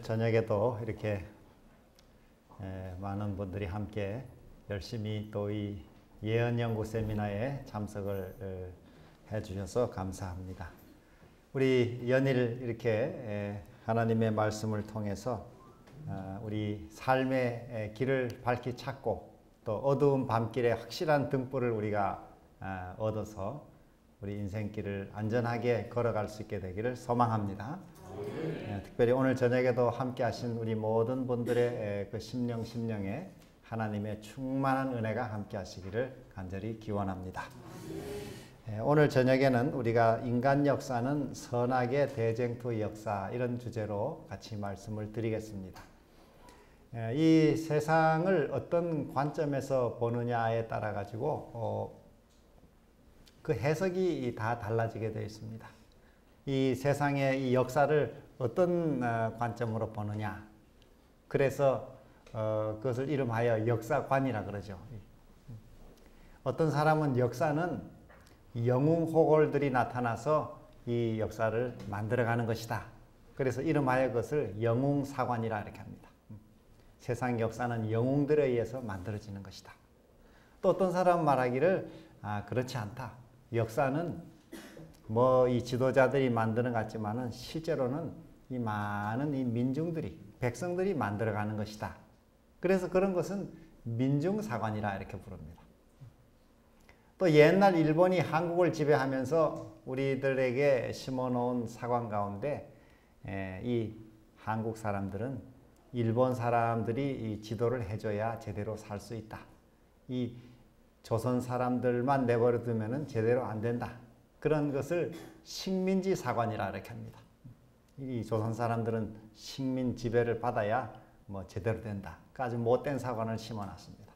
저녁에도 이렇게 많은 분들이 함께 열심히 또 이 예언연구 세미나에 참석을 해주셔서 감사합니다. 우리 연일 이렇게 하나님의 말씀을 통해서 우리 삶의 길을 밝히 찾고 또 어두운 밤길에 확실한 등불을 우리가 얻어서 우리 인생길을 안전하게 걸어갈 수 있게 되기를 소망합니다. 특별히 오늘 저녁에도 함께 하신 우리 모든 분들의 그 심령에 하나님의 충만한 은혜가 함께 하시기를 간절히 기원합니다. 오늘 저녁에는 우리가 인간 역사는 선악의 대쟁투 역사, 이런 주제로 같이 말씀을 드리겠습니다. 이 세상을 어떤 관점에서 보느냐에 따라 가지고 그 해석이 다 달라지게 되어 있습니다. 이 세상의 이 역사를 어떤 관점으로 보느냐, 그래서 그것을 이름하여 역사관이라 그러죠. 어떤 사람은 역사는 영웅호걸들이 나타나서 이 역사를 만들어가는 것이다, 그래서 이름하여 그것을 영웅사관이라 이렇게 합니다. 세상 역사는 영웅들에 의해서 만들어지는 것이다. 또 어떤 사람은 말하기를 그렇지 않다, 역사는 뭐 이 지도자들이 만드는 것 같지만은 실제로는 이 많은 이 민중들이, 백성들이 만들어가는 것이다. 그래서 그런 것은 민중사관이라 이렇게 부릅니다. 또 옛날 일본이 한국을 지배하면서 우리들에게 심어놓은 사관 가운데 이 한국 사람들은 일본 사람들이 이 지도를 해줘야 제대로 살 수 있다. 이 조선 사람들만 내버려 두면은 제대로 안 된다. 그런 것을 식민지 사관이라 이렇게 합니다. 이 조선 사람들은 식민 지배를 받아야 뭐 제대로 된다. 아주 못된 사관을 심어놨습니다.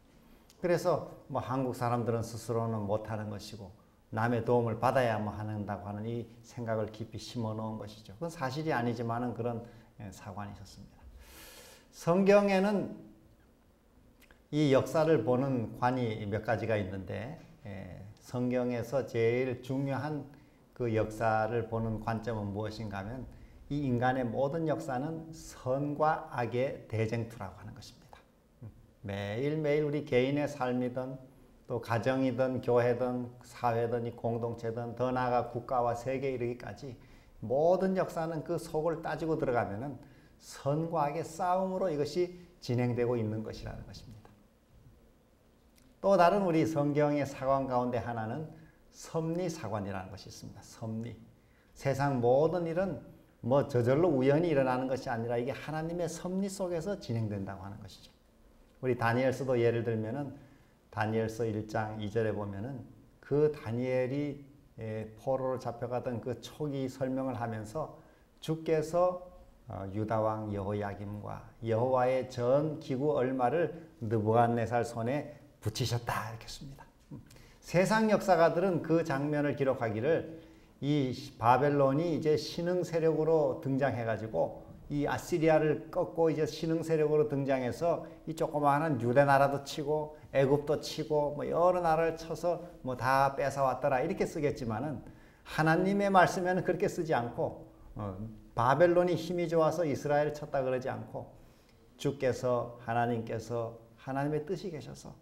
그래서 뭐 한국 사람들은 스스로는 못하는 것이고 남의 도움을 받아야만 한다고 하는 이 생각을 깊이 심어놓은 것이죠. 그건 사실이 아니지만은 그런 사관이 있었습니다. 성경에는 이 역사를 보는 관이 몇 가지가 있는데 성경에서 제일 중요한 그 역사를 보는 관점은 무엇인가 하면 이 인간의 모든 역사는 선과 악의 대쟁투라고 하는 것입니다. 매일매일 우리 개인의 삶이든 또 가정이든 교회든 사회든 이 공동체든 더 나아가 국가와 세계에 이르기까지 모든 역사는 그 속을 따지고 들어가면은 선과 악의 싸움으로 이것이 진행되고 있는 것이라는 것입니다. 또 다른 우리 성경의 사관 가운데 하나는 섭리사관이라는 것이 있습니다. 섭리. 세상 모든 일은 뭐 저절로 우연히 일어나는 것이 아니라 이게 하나님의 섭리 속에서 진행된다고 하는 것이죠. 우리 다니엘서도 예를 들면은 다니엘서 1장 2절에 보면은 그 다니엘이 포로로 잡혀가던 그 초기 설명을 하면서 주께서 유다왕 여호야김과 여호와의 전 기구 얼마를 느부갓네살 손에 붙이셨다 이렇게 씁니다. 세상 역사가들은 그 장면을 기록하기를 이 바벨론이 이제 신흥 세력으로 등장해가지고 이 아시리아를 꺾고 이제 신흥 세력으로 등장해서 이 조그마한 유대 나라도 치고 애굽도 치고 뭐 여러 나라를 쳐서 뭐 다 뺏어왔더라 이렇게 쓰겠지만은 하나님의 말씀에는 그렇게 쓰지 않고 바벨론이 힘이 좋아서 이스라엘을 쳤다 그러지 않고 주께서 하나님께서 하나님의 뜻이 계셔서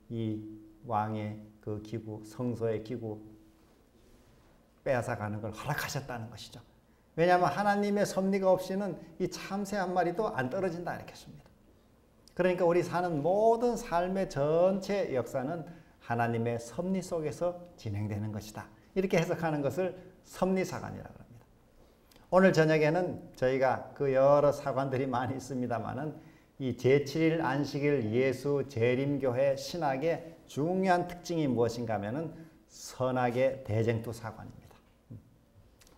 이 왕의 그 기구, 성소의 기구 빼앗아가는 걸 허락하셨다는 것이죠. 왜냐하면 하나님의 섭리가 없이는 이 참새 한 마리도 안 떨어진다 이렇게 했습니다. 그러니까 우리 사는 모든 삶의 전체 역사는 하나님의 섭리 속에서 진행되는 것이다. 이렇게 해석하는 것을 섭리사관이라고 합니다. 오늘 저녁에는 저희가 그 여러 사관들이 많이 있습니다만은 이 제7일 안식일 예수 재림교회 신학의 중요한 특징이 무엇인가 하면은 선악의 대쟁투 사관입니다.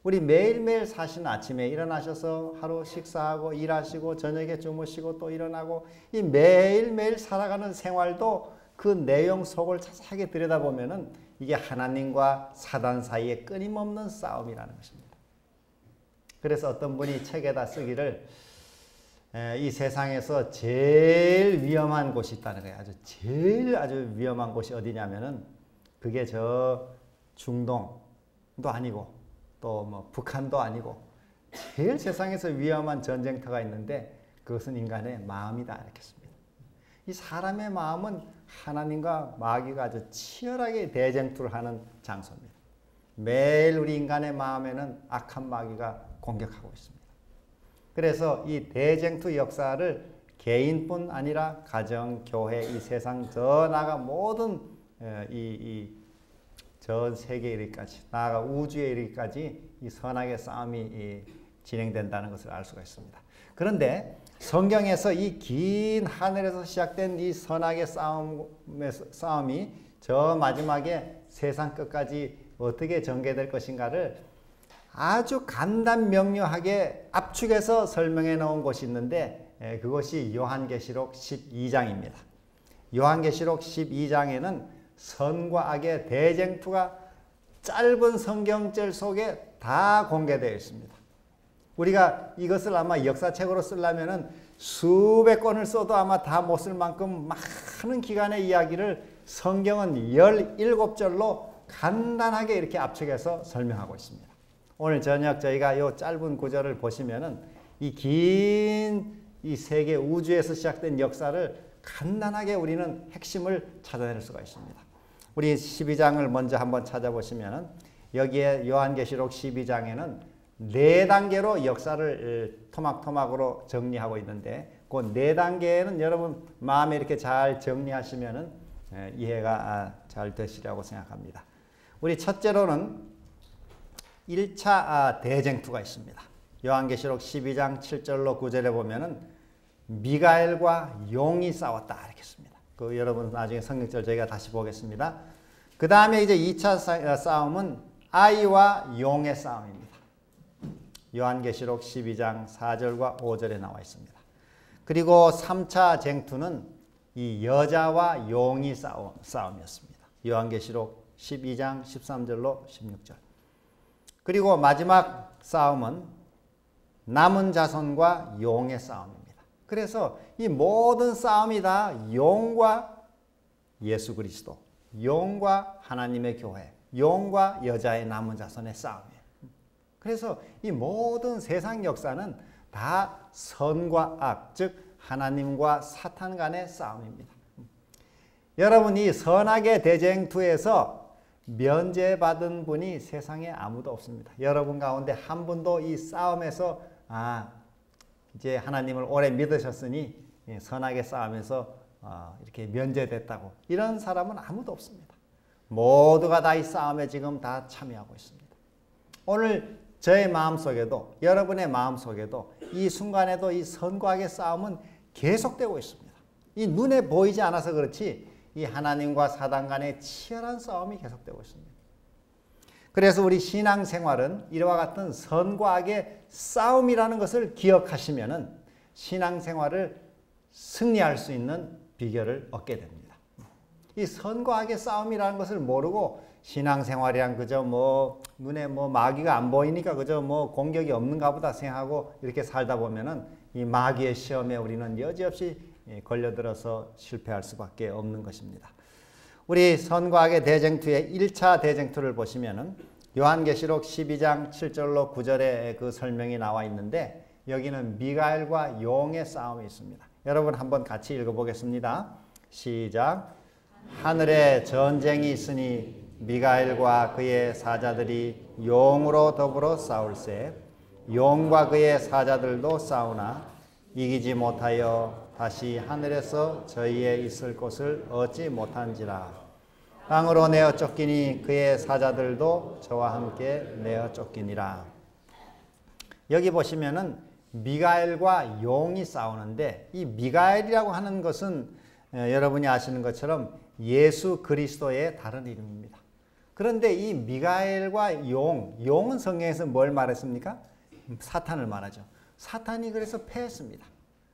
우리 매일매일 사시는 아침에 일어나셔서 하루 식사하고 일하시고 저녁에 주무시고 또 일어나고 이 매일매일 살아가는 생활도 그 내용 속을 자세하게 들여다보면은 이게 하나님과 사단 사이의 끊임없는 싸움이라는 것입니다. 그래서 어떤 분이 책에다 쓰기를 이 세상에서 제일 위험한 곳이 있다는 거예요. 아주 위험한 곳이 어디냐면은 그게 저 중동도 아니고 또 뭐 북한도 아니고 제일 세상에서 위험한 전쟁터가 있는데 그것은 인간의 마음이다 이렇게 했습니다. 이 사람의 마음은 하나님과 마귀가 아주 치열하게 대쟁투를 하는 장소입니다. 매일 우리 인간의 마음에는 악한 마귀가 공격하고 있습니다. 그래서 이 대쟁투 역사를 개인뿐 아니라 가정, 교회, 이 세상 저 나아가 모든 전 세계에 이르기까지 나아가 우주에 이르기까지 이 선악의 싸움이 진행된다는 것을 알 수가 있습니다. 그런데 성경에서 이 긴 하늘에서 시작된 이 선악의 싸움이 저 마지막에 세상 끝까지 어떻게 전개될 것인가를 아주 간단 명료하게 압축해서 설명해 놓은 곳이 있는데 그것이 요한계시록 12장입니다. 요한계시록 12장에는 선과 악의 대쟁투가 짧은 성경절 속에 다 공개되어 있습니다. 우리가 이것을 아마 역사책으로 쓰려면은 수백 권을 써도 아마 다 못 쓸 만큼 많은 기간의 이야기를 성경은 17절로 간단하게 이렇게 압축해서 설명하고 있습니다. 오늘 저녁 저희가 이 짧은 구절을 보시면은 이 세계 우주에서 시작된 역사를 간단하게 우리는 핵심을 찾아낼 수가 있습니다. 우리 12장을 먼저 한번 찾아보시면은 여기에 요한계시록 12장에는 4단계로 역사를 토막토막으로 정리하고 있는데 그 4단계는 여러분 마음에 이렇게 잘 정리하시면은 이해가 잘 되시리라고 생각합니다. 우리 첫째로는 1차 대쟁투가 있습니다. 요한계시록 12장 7절로 9절에 보면은 미가엘과 용이 싸웠다 이렇게 씁니다. 그 여러분 나중에 성경절 저희가 다시 보겠습니다. 그 다음에 이제 2차 싸움은 아이와 용의 싸움입니다. 요한계시록 12장 4절과 5절에 나와 있습니다. 그리고 3차 쟁투는 이 여자와 용이 싸움이었습니다. 요한계시록 12장 13절로 16절. 그리고 마지막 싸움은 남은 자손과 용의 싸움입니다. 그래서 이 모든 싸움이 다 용과 예수 그리스도, 용과 하나님의 교회, 용과 여자의 남은 자손의 싸움이에요. 그래서 이 모든 세상 역사는 다 선과 악, 즉 하나님과 사탄 간의 싸움입니다. 여러분 이 선악의 대쟁투에서 면제받은 분이 세상에 아무도 없습니다. 여러분 가운데 한 분도 이 싸움에서 이제 하나님을 오래 믿으셨으니 선악의 싸움에서 이렇게 면제됐다고 이런 사람은 아무도 없습니다. 모두가 다 이 싸움에 지금 다 참여하고 있습니다. 오늘 저의 마음속에도 여러분의 마음속에도 이 순간에도 이 선과 악의 싸움은 계속되고 있습니다. 이 눈에 보이지 않아서 그렇지 이 하나님과 사단 간의 치열한 싸움이 계속되고 있습니다. 그래서 우리 신앙생활은 이와 같은 선과 악의 싸움이라는 것을 기억하시면은 신앙생활을 승리할 수 있는 비결을 얻게 됩니다. 이 선과 악의 싸움이라는 것을 모르고 신앙생활이란 그저 눈에 마귀가 안 보이니까 그저 공격이 없는가 보다 생각하고 이렇게 살다 보면은 이 마귀의 시험에 우리는 여지없이 걸려들어서 실패할 수밖에 없는 것입니다. 우리 선과 악의 대쟁투의 1차 대쟁투를 보시면은 요한계시록 12장 7절로 9절에 그 설명이 나와 있는데 여기는 미가엘과 용의 싸움이 있습니다. 여러분 한번 같이 읽어보겠습니다. 시작. 하늘에 전쟁이 있으니 미가엘과 그의 사자들이 용으로 더불어 싸울세 용과 그의 사자들도 싸우나 이기지 못하여 다시 하늘에서 저희의 있을 곳을 얻지 못한지라. 땅으로 내어 쫓기니 그의 사자들도 저와 함께 내어 쫓기니라. 여기 보시면은 미가엘과 용이 싸우는데 이 미가엘이라고 하는 것은 여러분이 아시는 것처럼 예수 그리스도의 다른 이름입니다. 그런데 이 미가엘과 용은 성경에서 뭘 말했습니까? 사탄을 말하죠. 사탄이 그래서 패했습니다.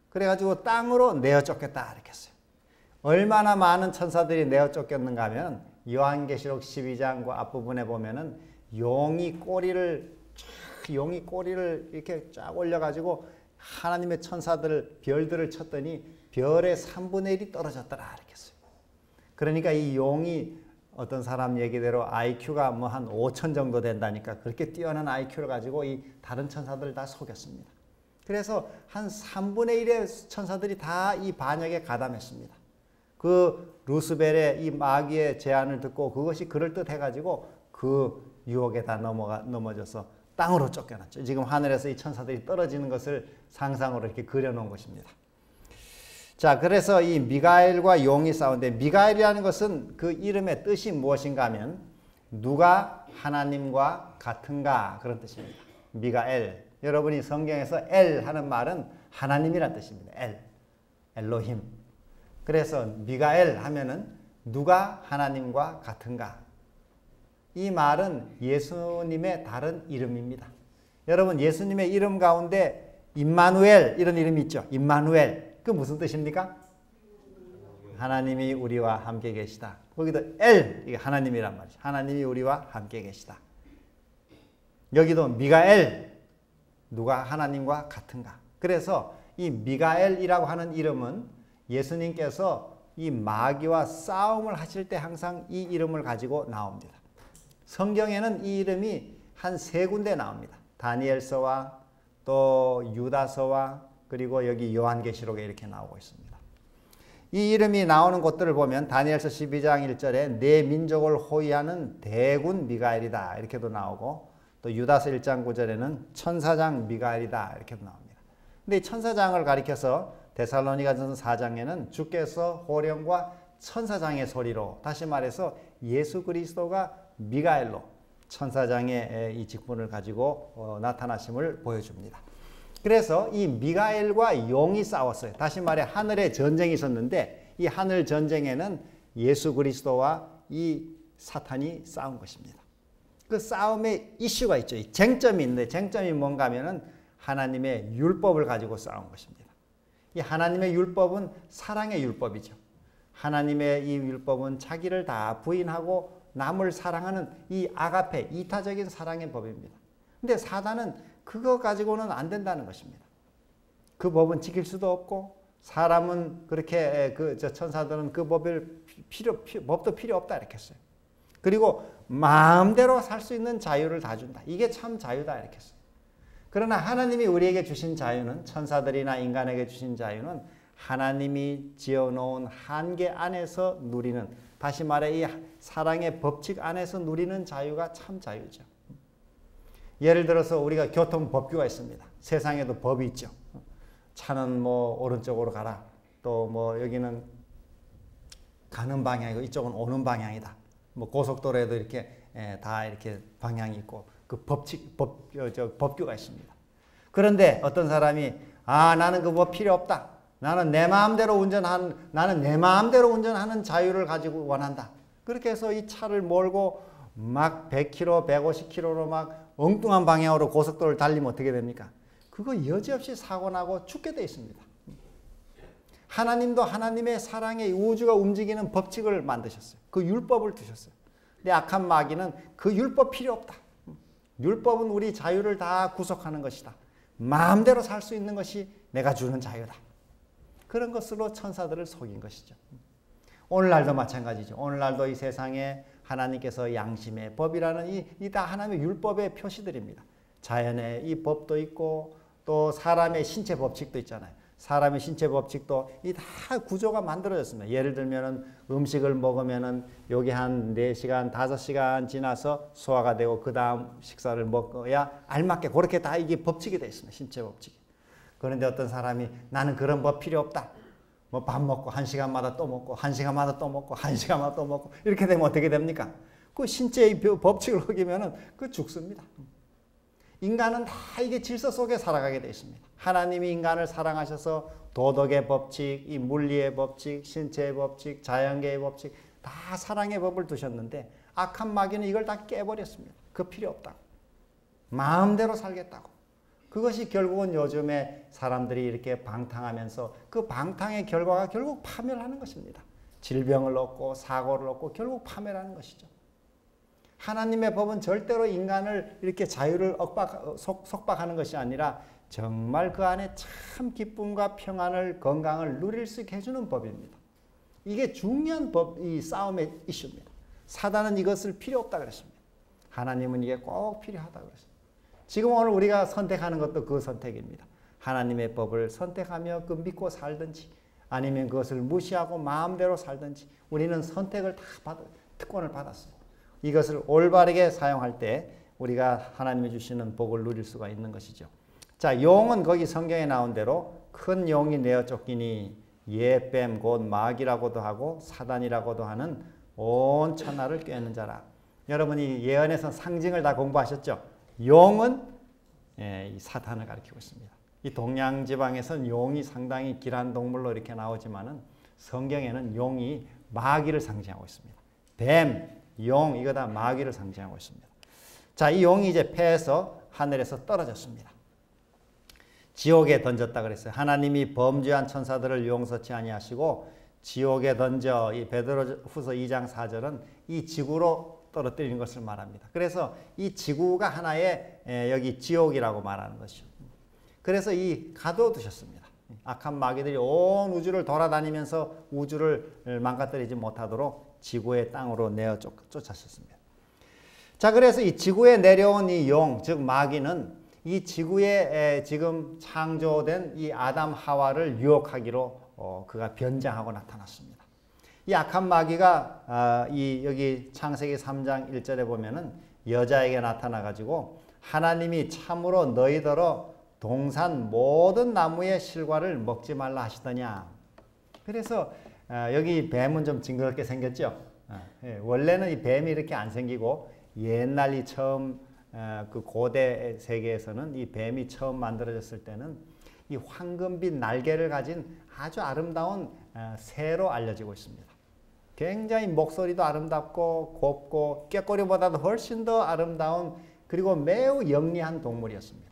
그래가지고 땅으로 내어 쫓겼다 이렇게 했어요. 얼마나 많은 천사들이 내어 쫓겼는가 하면 요한계시록 12장과 앞부분에 보면은 용이 꼬리를 이렇게 쫙 올려가지고 하나님의 천사들 별들을 쳤더니 별의 3분의 1이 떨어졌더라 이렇게 했어요. 그러니까 이 용이 어떤 사람 얘기대로 IQ가 뭐 한 5천 정도 된다니까 그렇게 뛰어난 IQ를 가지고 이 다른 천사들을 다 속였습니다. 그래서 한 3분의 1의 천사들이 다 이 반역에 가담했습니다. 그 루스벨의 이 마귀의 제안을 듣고 그것이 그럴듯해가지고 그 유혹에 다 넘어져서 땅으로 쫓겨났죠. 지금 하늘에서 이 천사들이 떨어지는 것을 상상으로 이렇게 그려놓은 것입니다. 자, 그래서 이 미가엘과 용이 싸우는데 미가엘이라는 것은 그 이름의 뜻이 무엇인가 하면 누가 하나님과 같은가 그런 뜻입니다. 미가엘. 여러분이 성경에서 엘 하는 말은 하나님이란 뜻입니다. 엘로힘. 그래서 미가엘 하면은 누가 하나님과 같은가. 이 말은 예수님의 다른 이름입니다. 여러분 예수님의 이름 가운데 임마누엘 이런 이름이 있죠. 임마누엘. 그 무슨 뜻입니까? 하나님이 우리와 함께 계시다. 거기도 이게 하나님이란 말이죠. 하나님이 우리와 함께 계시다. 여기도 미가엘. 누가 하나님과 같은가. 그래서 이 미가엘이라고 하는 이름은 예수님께서 이 마귀와 싸움을 하실 때 항상 이 이름을 가지고 나옵니다. 성경에는 이 이름이 한 3군데 나옵니다. 다니엘서와 또 유다서와 그리고 여기 요한계시록에 이렇게 나오고 있습니다. 이 이름이 나오는 곳들을 보면 다니엘서 12장 1절에 내 민족을 호위하는 대군 미가엘이다 이렇게도 나오고 또 유다서 1장 9절에는 천사장 미가엘이다 이렇게도 나옵니다. 근데 이 천사장을 가리켜서 데살로니가전서 4장에는 주께서 호령과 천사장의 소리로 다시 말해서 예수 그리스도가 미가엘로 천사장의 이 직분을 가지고 나타나심을 보여줍니다. 그래서 이 미가엘과 용이 싸웠어요. 다시 말해 하늘에 전쟁이 있었는데 이 하늘 전쟁에는 예수 그리스도와 이 사탄이 싸운 것입니다. 그 싸움의 이슈가 있죠. 쟁점이 있는데 쟁점이 뭔가 하면은 하나님의 율법을 가지고 싸운 것입니다. 이 하나님의 율법은 사랑의 율법이죠. 하나님의 이 율법은 자기를 다 부인하고 남을 사랑하는 이 아가페, 이타적인 사랑의 법입니다. 근데 사단은 그거 가지고는 안 된다는 것입니다. 그 법은 지킬 수도 없고 사람은 그렇게 천사들은 그 법도 필요 없다 이렇게 했어요. 그리고 마음대로 살 수 있는 자유를 다 준다. 이게 참 자유다 이렇게 했어요. 그러나 하나님이 우리에게 주신 자유는 천사들이나 인간에게 주신 자유는 하나님이 지어놓은 한계 안에서 누리는 다시 말해 이 사랑의 법칙 안에서 누리는 자유가 참 자유죠. 예를 들어서 우리가 교통법규가 있습니다. 세상에도 법이 있죠. 차는 뭐 오른쪽으로 가라. 또 뭐 여기는 가는 방향이고 이쪽은 오는 방향이다. 뭐 고속도로에도 이렇게 다 이렇게 방향이 있고 그 법규가 있습니다. 그런데 어떤 사람이 나는 그 뭐 필요 없다. 나는 내 마음대로 운전하는 자유를 가지고 원한다. 그렇게 해서 이 차를 몰고 막 100km, 150km로 막 엉뚱한 방향으로 고속도로를 달리면 어떻게 됩니까? 그거 여지없이 사고 나고 죽게 돼 있습니다. 하나님도 하나님의 사랑의 우주가 움직이는 법칙을 만드셨어요. 그 율법을 두셨어요. 근데 악한 마귀는 그 율법 필요 없다. 율법은 우리 자유를 다 구속하는 것이다. 마음대로 살 수 있는 것이 내가 주는 자유다. 그런 것으로 천사들을 속인 것이죠. 오늘날도 마찬가지죠. 오늘날도 이 세상에 하나님께서 양심의 법이라는 이 다 하나님의 율법의 표시들입니다. 자연의 이 법도 있고 또 사람의 신체 법칙도 있잖아요. 사람의 신체 법칙도 이 다 구조가 만들어졌습니다. 예를 들면은 음식을 먹으면은 여기 한 4시간, 5시간 지나서 소화가 되고 그 다음 식사를 먹어야 알맞게 그렇게 다 이게 법칙이 되어 있습니다. 신체 법칙이. 그런데 어떤 사람이 나는 그런 법 필요 없다. 뭐 밥 먹고 1시간마다 또 먹고 1시간마다 또 먹고 1시간마다 또 먹고 이렇게 되면 어떻게 됩니까? 그 신체의 법칙을 어기면은 그 죽습니다. 인간은 다 이게 질서 속에 살아가게 되어 있습니다. 하나님이 인간을 사랑하셔서 도덕의 법칙, 이 물리의 법칙, 신체의 법칙, 자연계의 법칙 다 사랑의 법을 두셨는데 악한 마귀는 이걸 다 깨버렸습니다. 그 필요 없다고. 마음대로 살겠다고. 그것이 결국은 요즘에 사람들이 이렇게 방탕하면서 그 방탕의 결과가 결국 파멸을 하는 것입니다. 질병을 얻고 사고를 얻고 결국 파멸을 하는 것이죠. 하나님의 법은 절대로 인간을 이렇게 자유를 속박하는 것이 아니라 정말 그 안에 참 기쁨과 평안을 건강을 누릴 수 있게 해주는 법입니다. 이게 중요한 이 싸움의 이슈입니다. 사단은 이것을 필요 없다 그랬습니다. 하나님은 이게 꼭 필요하다 그랬습니다. 지금 오늘 우리가 선택하는 것도 그 선택입니다. 하나님의 법을 선택하며 그 믿고 살든지 아니면 그것을 무시하고 마음대로 살든지 우리는 선택을 특권을 받았어요. 이것을 올바르게 사용할 때 우리가 하나님이 주시는 복을 누릴 수가 있는 것이죠. 자, 용은 거기 성경에 나온 대로 큰 용이 내어 쫓기니 예뱀 곧 마귀라고도 하고 사단이라고도 하는 온 천하를 꿰는 자라. 여러분이 예언에서 상징을 다 공부하셨죠? 용은 이 사탄을 가리키고 있습니다. 이 동양 지방에서는 용이 상당히 길한 동물로 이렇게 나오지만은 성경에는 용이 마귀를 상징하고 있습니다. 뱀, 용 이거 다 마귀를 상징하고 있습니다. 자, 이 용이 이제 패해서 하늘에서 떨어졌습니다. 지옥에 던졌다 그랬어요. 하나님이 범죄한 천사들을 용서치 아니하시고 지옥에 던져 이 베드로후서 2장 4절은 이 지구로 떨어뜨리는 것을 말합니다. 그래서 이 지구가 하나의 여기 지옥이라고 말하는 것이죠. 그래서 이 가둬두셨습니다. 악한 마귀들이 온 우주를 돌아다니면서 우주를 망가뜨리지 못하도록 지구의 땅으로 내어 쫓았습니다. 자, 그래서 이 지구에 내려온 이 용, 즉 마귀는 이 지구에 지금 창조된 이 아담 하와를 유혹하기로 그가 변장하고 나타났습니다. 이 악한 마귀가 여기 창세기 3장 1절에 보면은 여자에게 나타나 가지고 하나님이 참으로 너희더러 동산 모든 나무의 실과를 먹지 말라 하시더냐. 그래서 여기 뱀은 좀 징그럽게 생겼죠. 원래는 이 뱀이 이렇게 안 생기고 옛날 이 처음 그 고대 세계에서는 이 뱀이 처음 만들어졌을 때는 이 황금빛 날개를 가진 아주 아름다운 새로 알려지고 있습니다. 굉장히 목소리도 아름답고 곱고 꾀꼬리보다도 훨씬 더 아름다운 그리고 매우 영리한 동물이었습니다.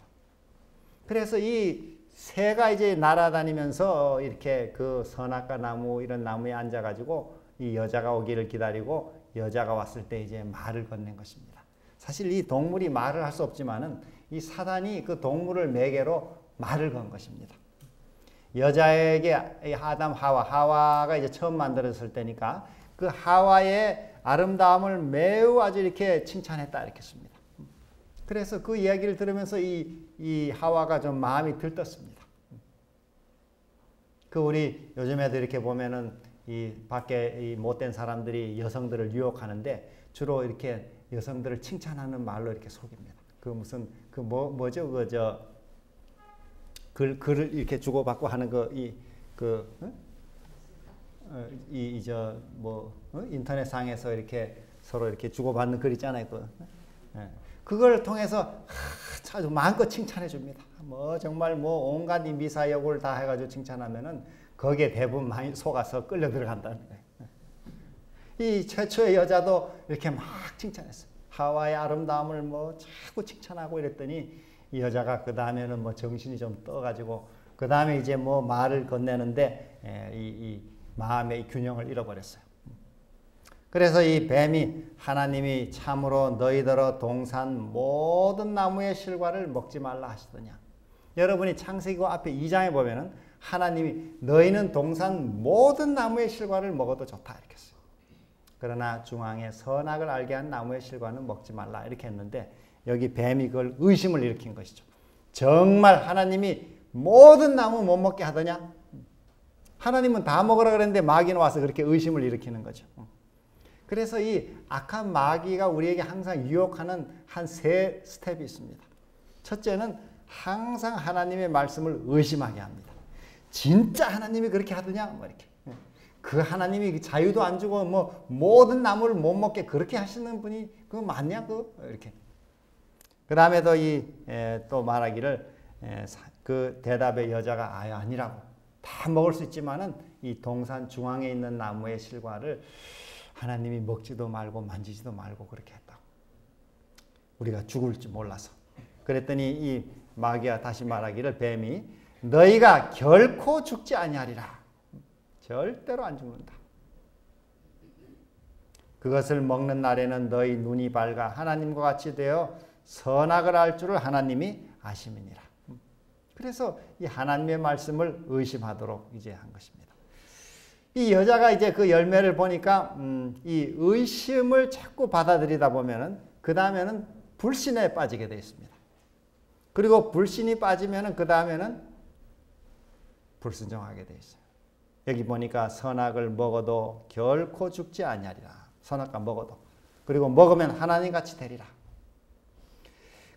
그래서 이 새가 이제 날아다니면서 이렇게 그 선악과 나무 이런 나무에 앉아가지고 이 여자가 오기를 기다리고 여자가 왔을 때 이제 말을 건넨 것입니다. 사실 이 동물이 말을 할 수 없지만은 이 사단이 그 동물을 매개로 말을 건 것입니다. 여자에게 아담 하와가 이제 처음 만들어졌을 때니까 그 하와의 아름다움을 매우 아주 이렇게 칭찬했다 이렇게 씁니다. 그래서 그 이야기를 들으면서 이 하와가 좀 마음이 들떴습니다. 그 우리 요즘에도 이렇게 보면은 이 밖에 이 못된 사람들이 여성들을 유혹하는데 주로 이렇게 여성들을 칭찬하는 말로 이렇게 속입니다. 그 무슨 그 뭐죠? 그 저 글을 이렇게 주고받고 하는 인터넷 상에서 이렇게 서로 이렇게 주고받는 글 있잖아요. 그걸 통해서 아주 마음껏 칭찬해 줍니다. 뭐 정말 뭐 온갖 이 미사여구를 다 해가지고 칭찬하면은 거기에 대부분 많이 속아서 끌려 들어간다는 거예요. 이 최초의 여자도 이렇게 막 칭찬했어요. 하와의 아름다움을 뭐 자꾸 칭찬하고 이랬더니 이 여자가 그 다음에는 뭐 정신이 좀 떠가지고 그 다음에 이제 뭐 말을 건네는데 이 마음의 균형을 잃어버렸어요. 그래서 이 뱀이 하나님이 참으로 너희더러 동산 모든 나무의 실과를 먹지 말라 하시더냐. 여러분이 창세기 앞에 2장에 보면은 하나님이 너희는 동산 모든 나무의 실과를 먹어도 좋다 이렇게 했어요. 그러나 중앙에 선악을 알게 한 나무의 실과는 먹지 말라 이렇게 했는데 여기 뱀이 그걸 의심을 일으킨 것이죠. 정말 하나님이 모든 나무 못 먹게 하더냐? 하나님은 다 먹으라 그랬는데 마귀는 와서 그렇게 의심을 일으키는 거죠. 그래서 이 악한 마귀가 우리에게 항상 유혹하는 한 세 스텝이 있습니다. 첫째는 항상 하나님의 말씀을 의심하게 합니다. 진짜 하나님이 그렇게 하더냐? 뭐 이렇게. 그 하나님이 자유도 안 주고 뭐 모든 나무를 못 먹게 그렇게 하시는 분이 그거 맞냐? 이렇게. 그 다음에도 또 말하기를 그 대답의 여자가 아니라고 다 먹을 수 있지만은 이 동산 중앙에 있는 나무의 실과를 하나님이 먹지도 말고 만지지도 말고 그렇게 했다고. 우리가 죽을 줄 몰라서. 그랬더니 이 마귀가 다시 말하기를 뱀이 너희가 결코 죽지 아니하리라. 절대로 안 죽는다. 그것을 먹는 날에는 너희 눈이 밝아 하나님과 같이 되어 선악을 알 줄을 하나님이 아심이니라. 그래서 이 하나님의 말씀을 의심하도록 이제 한 것입니다. 이 여자가 이제 그 열매를 보니까 이 의심을 자꾸 받아들이다 보면은 그 다음에는 불신에 빠지게 되어 있습니다. 그리고 불신이 빠지면은 그 다음에는 불순종하게 되어 있어요. 여기 보니까 선악을 먹어도 결코 죽지 아니하리라. 선악과 먹어도. 그리고 먹으면 하나님같이 되리라.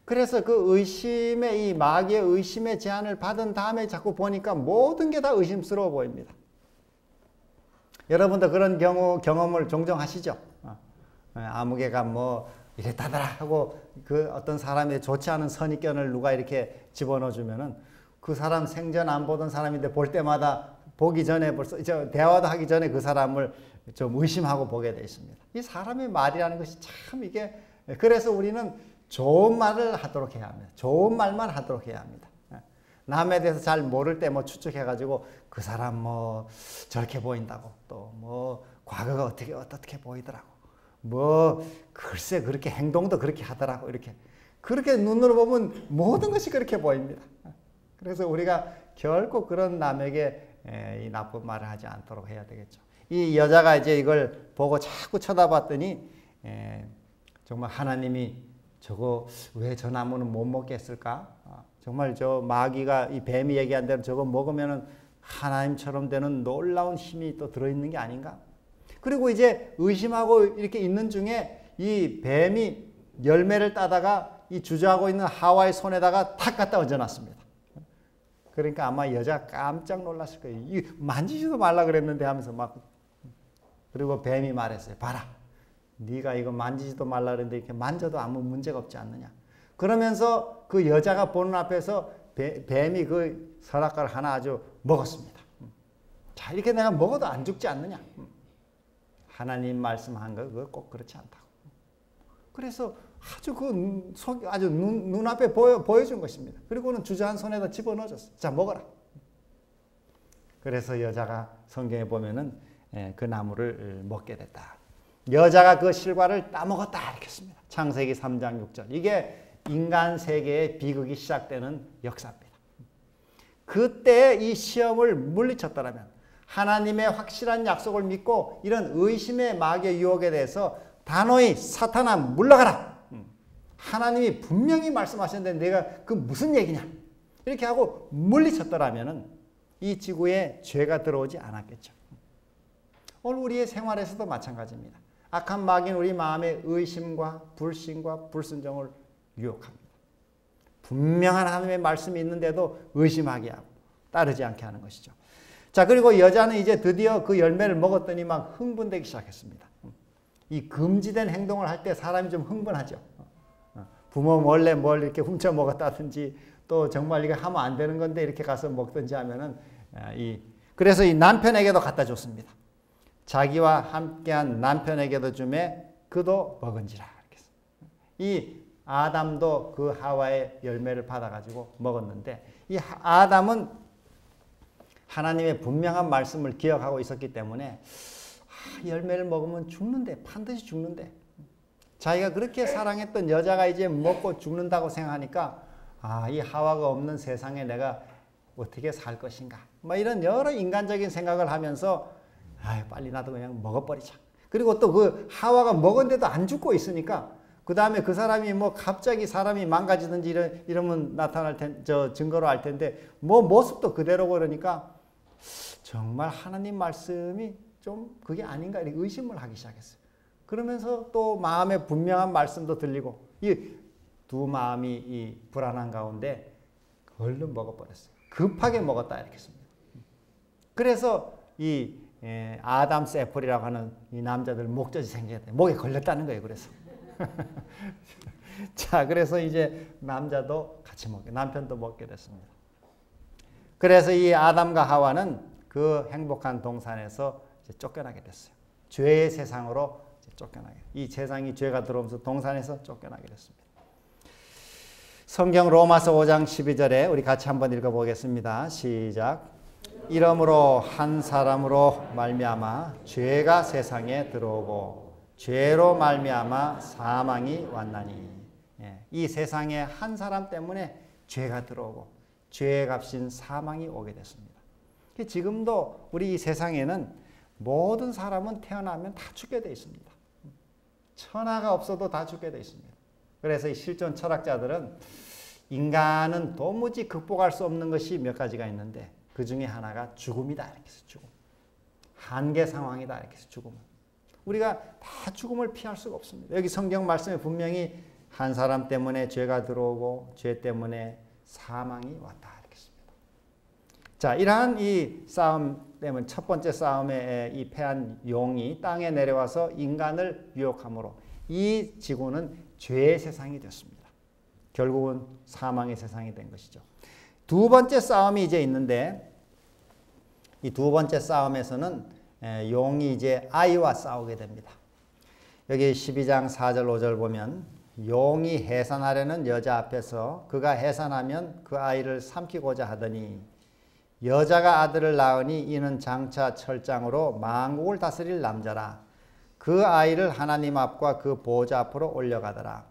그래서 그 의심의 이 마귀의 의심의 제안을 받은 다음에 자꾸 보니까 모든 게 다 의심스러워 보입니다. 여러분도 그런 경험을 종종 하시죠? 아무개가 뭐 이랬다더라 하고 그 어떤 사람의 좋지 않은 선입견을 누가 이렇게 집어넣어 주면은 그 사람 생전 안 보던 사람인데 볼 때마다 보기 전에 벌써 대화도 하기 전에 그 사람을 좀 의심하고 보게 돼 있습니다. 이 사람의 말이라는 것이 참 이게 그래서 우리는 좋은 말을 하도록 해야 합니다. 좋은 말만 하도록 해야 합니다. 남에 대해서 잘 모를 때 뭐 추측해가지고 그 사람 뭐 저렇게 보인다고 또 뭐 과거가 어떻게 보이더라고 뭐 글쎄 그렇게 행동도 그렇게 하더라고 이렇게 그렇게 눈으로 보면 모든 것이 그렇게 보입니다. 그래서 우리가 결코 그런 남에게 이 나쁜 말을 하지 않도록 해야 되겠죠. 이 여자가 이제 이걸 보고 자꾸 쳐다봤더니 정말 하나님이 저거 왜 저 나무는 못 먹게 했을까? 정말 저 마귀가 이 뱀이 얘기한 대로 저거 먹으면은 하나님처럼 되는 놀라운 힘이 또 들어있는 게 아닌가? 그리고 이제 의심하고 이렇게 있는 중에 이 뱀이 열매를 따다가 이 주저하고 있는 하와의 손에다가 탁 갖다 얹어놨습니다. 그러니까 아마 여자가 깜짝 놀랐을 거예요. 이 만지지도 말라 그랬는데 하면서 막 그리고 뱀이 말했어요. 봐라. 네가 이거 만지지도 말라 그랬는데 이렇게 만져도 아무 문제가 없지 않느냐. 그러면서 그 여자가 보는 앞에서 뱀이 그 선악과를 하나 아주 먹었습니다. 자, 이렇게 내가 먹어도 안 죽지 않느냐. 하나님 말씀한 거 그거 꼭 그렇지 않다고. 그래서 아주 그 아주 눈앞에 보여준 것입니다. 그리고는 주저한 손에다 집어넣어줬어요. 자, 먹어라. 그래서 여자가 성경에 보면은 그 나무를 먹게 됐다. 여자가 그 실과를 따먹었다 이렇게 씁니다. 창세기 3장 6절. 이게 인간 세계의 비극이 시작되는 역사입니다. 그때 이 시험을 물리쳤더라면 하나님의 확실한 약속을 믿고 이런 의심의 마귀의 유혹에 대해서 단호히 사탄아 물러가라. 하나님이 분명히 말씀하셨는데 내가 그 무슨 얘기냐. 이렇게 하고 물리쳤더라면 이 지구에 죄가 들어오지 않았겠죠. 오늘 우리의 생활에서도 마찬가지입니다. 악한 마귀는 우리 마음의 의심과 불신과 불순종을 유혹합니다. 분명한 하나님의 말씀이 있는데도 의심하게 하고 따르지 않게 하는 것이죠. 자, 그리고 여자는 이제 드디어 그 열매를 먹었더니 막 흥분되기 시작했습니다. 이 금지된 행동을 할 때 사람이 좀 흥분하죠. 부모 몰래 뭘 이렇게 훔쳐 먹었다든지 또 정말 이게 하면 안 되는 건데 이렇게 가서 먹든지 하면은 그래서 이 남편에게도 갖다 줬습니다. 자기와 함께한 남편에게도 주매 그도 먹은지라. 이 아담도 그 하와의 열매를 받아가지고 먹었는데 이 아담은 하나님의 분명한 말씀을 기억하고 있었기 때문에 열매를 먹으면 죽는데 반드시 죽는데 자기가 그렇게 사랑했던 여자가 이제 먹고 죽는다고 생각하니까 이 하와가 없는 세상에 내가 어떻게 살 것인가 뭐 이런 여러 인간적인 생각을 하면서 빨리 나도 그냥 먹어버리자. 그리고 또 그 하와가 먹었는데도 안 죽고 있으니까 그 다음에 그 사람이 뭐 갑자기 사람이 망가지든지 이러면 나타날 증거로 알 텐데 뭐 모습도 그대로고 그러니까 정말 하나님 말씀이 좀 그게 아닌가 이렇게 의심을 하기 시작했어요. 그러면서 또 마음에 분명한 말씀도 들리고 이 두 마음이 이 불안한 가운데 얼른 먹어버렸어요. 급하게 먹었다 이렇게 씁니다. 그래서 이 아담스 애플이라고 하는 이 남자들 목젖이 생겼대. 목에 걸렸다는 거예요. 그래서 자, 그래서 이제 남자도 같이 남편도 먹게 됐습니다. 그래서 이 아담과 하와는 그 행복한 동산에서 이제 쫓겨나게 됐어요. 죄의 세상으로 쫓겨나게. 이 세상이 죄가 들어오면서 동산에서 쫓겨나게 됐습니다. 성경 로마서 5장 12절에 우리 같이 한번 읽어보겠습니다. 시작. 이러므로 한 사람으로 말미암아 죄가 세상에 들어오고 죄로 말미암아 사망이 왔나니. 이 세상에 한 사람 때문에 죄가 들어오고 죄의 값인 사망이 오게 됐습니다. 지금도 우리 이 세상에는 모든 사람은 태어나면 다 죽게 되어 있습니다. 천하가 없어도 다 죽게 되어 있습니다. 그래서 이 실존 철학자들은 인간은 도무지 극복할 수 없는 것이 몇 가지가 있는데 그 중에 하나가 죽음이다. 이렇게 해서 죽음. 한계 상황이다. 이렇게 해서 죽음. 우리가 다 죽음을 피할 수가 없습니다. 여기 성경 말씀에 분명히 한 사람 때문에 죄가 들어오고 죄 때문에 사망이 왔다. 이렇게 했습니다. 자, 이러한 이 싸움 때문에 첫 번째 싸움에 이 패한 용이 땅에 내려와서 인간을 유혹함으로 이 지구는 죄의 세상이 됐습니다. 결국은 사망의 세상이 된 것이죠. 두 번째 싸움이 이제 있는데 이 두 번째 싸움에서는 용이 이제 아이와 싸우게 됩니다. 여기 12장 4절 5절 보면 용이 해산하려는 여자 앞에서 그가 해산하면 그 아이를 삼키고자 하더니 여자가 아들을 낳으니 이는 장차 철장으로 만국을 다스릴 남자라. 그 아이를 하나님 앞과 그 보좌 앞으로 올려가더라.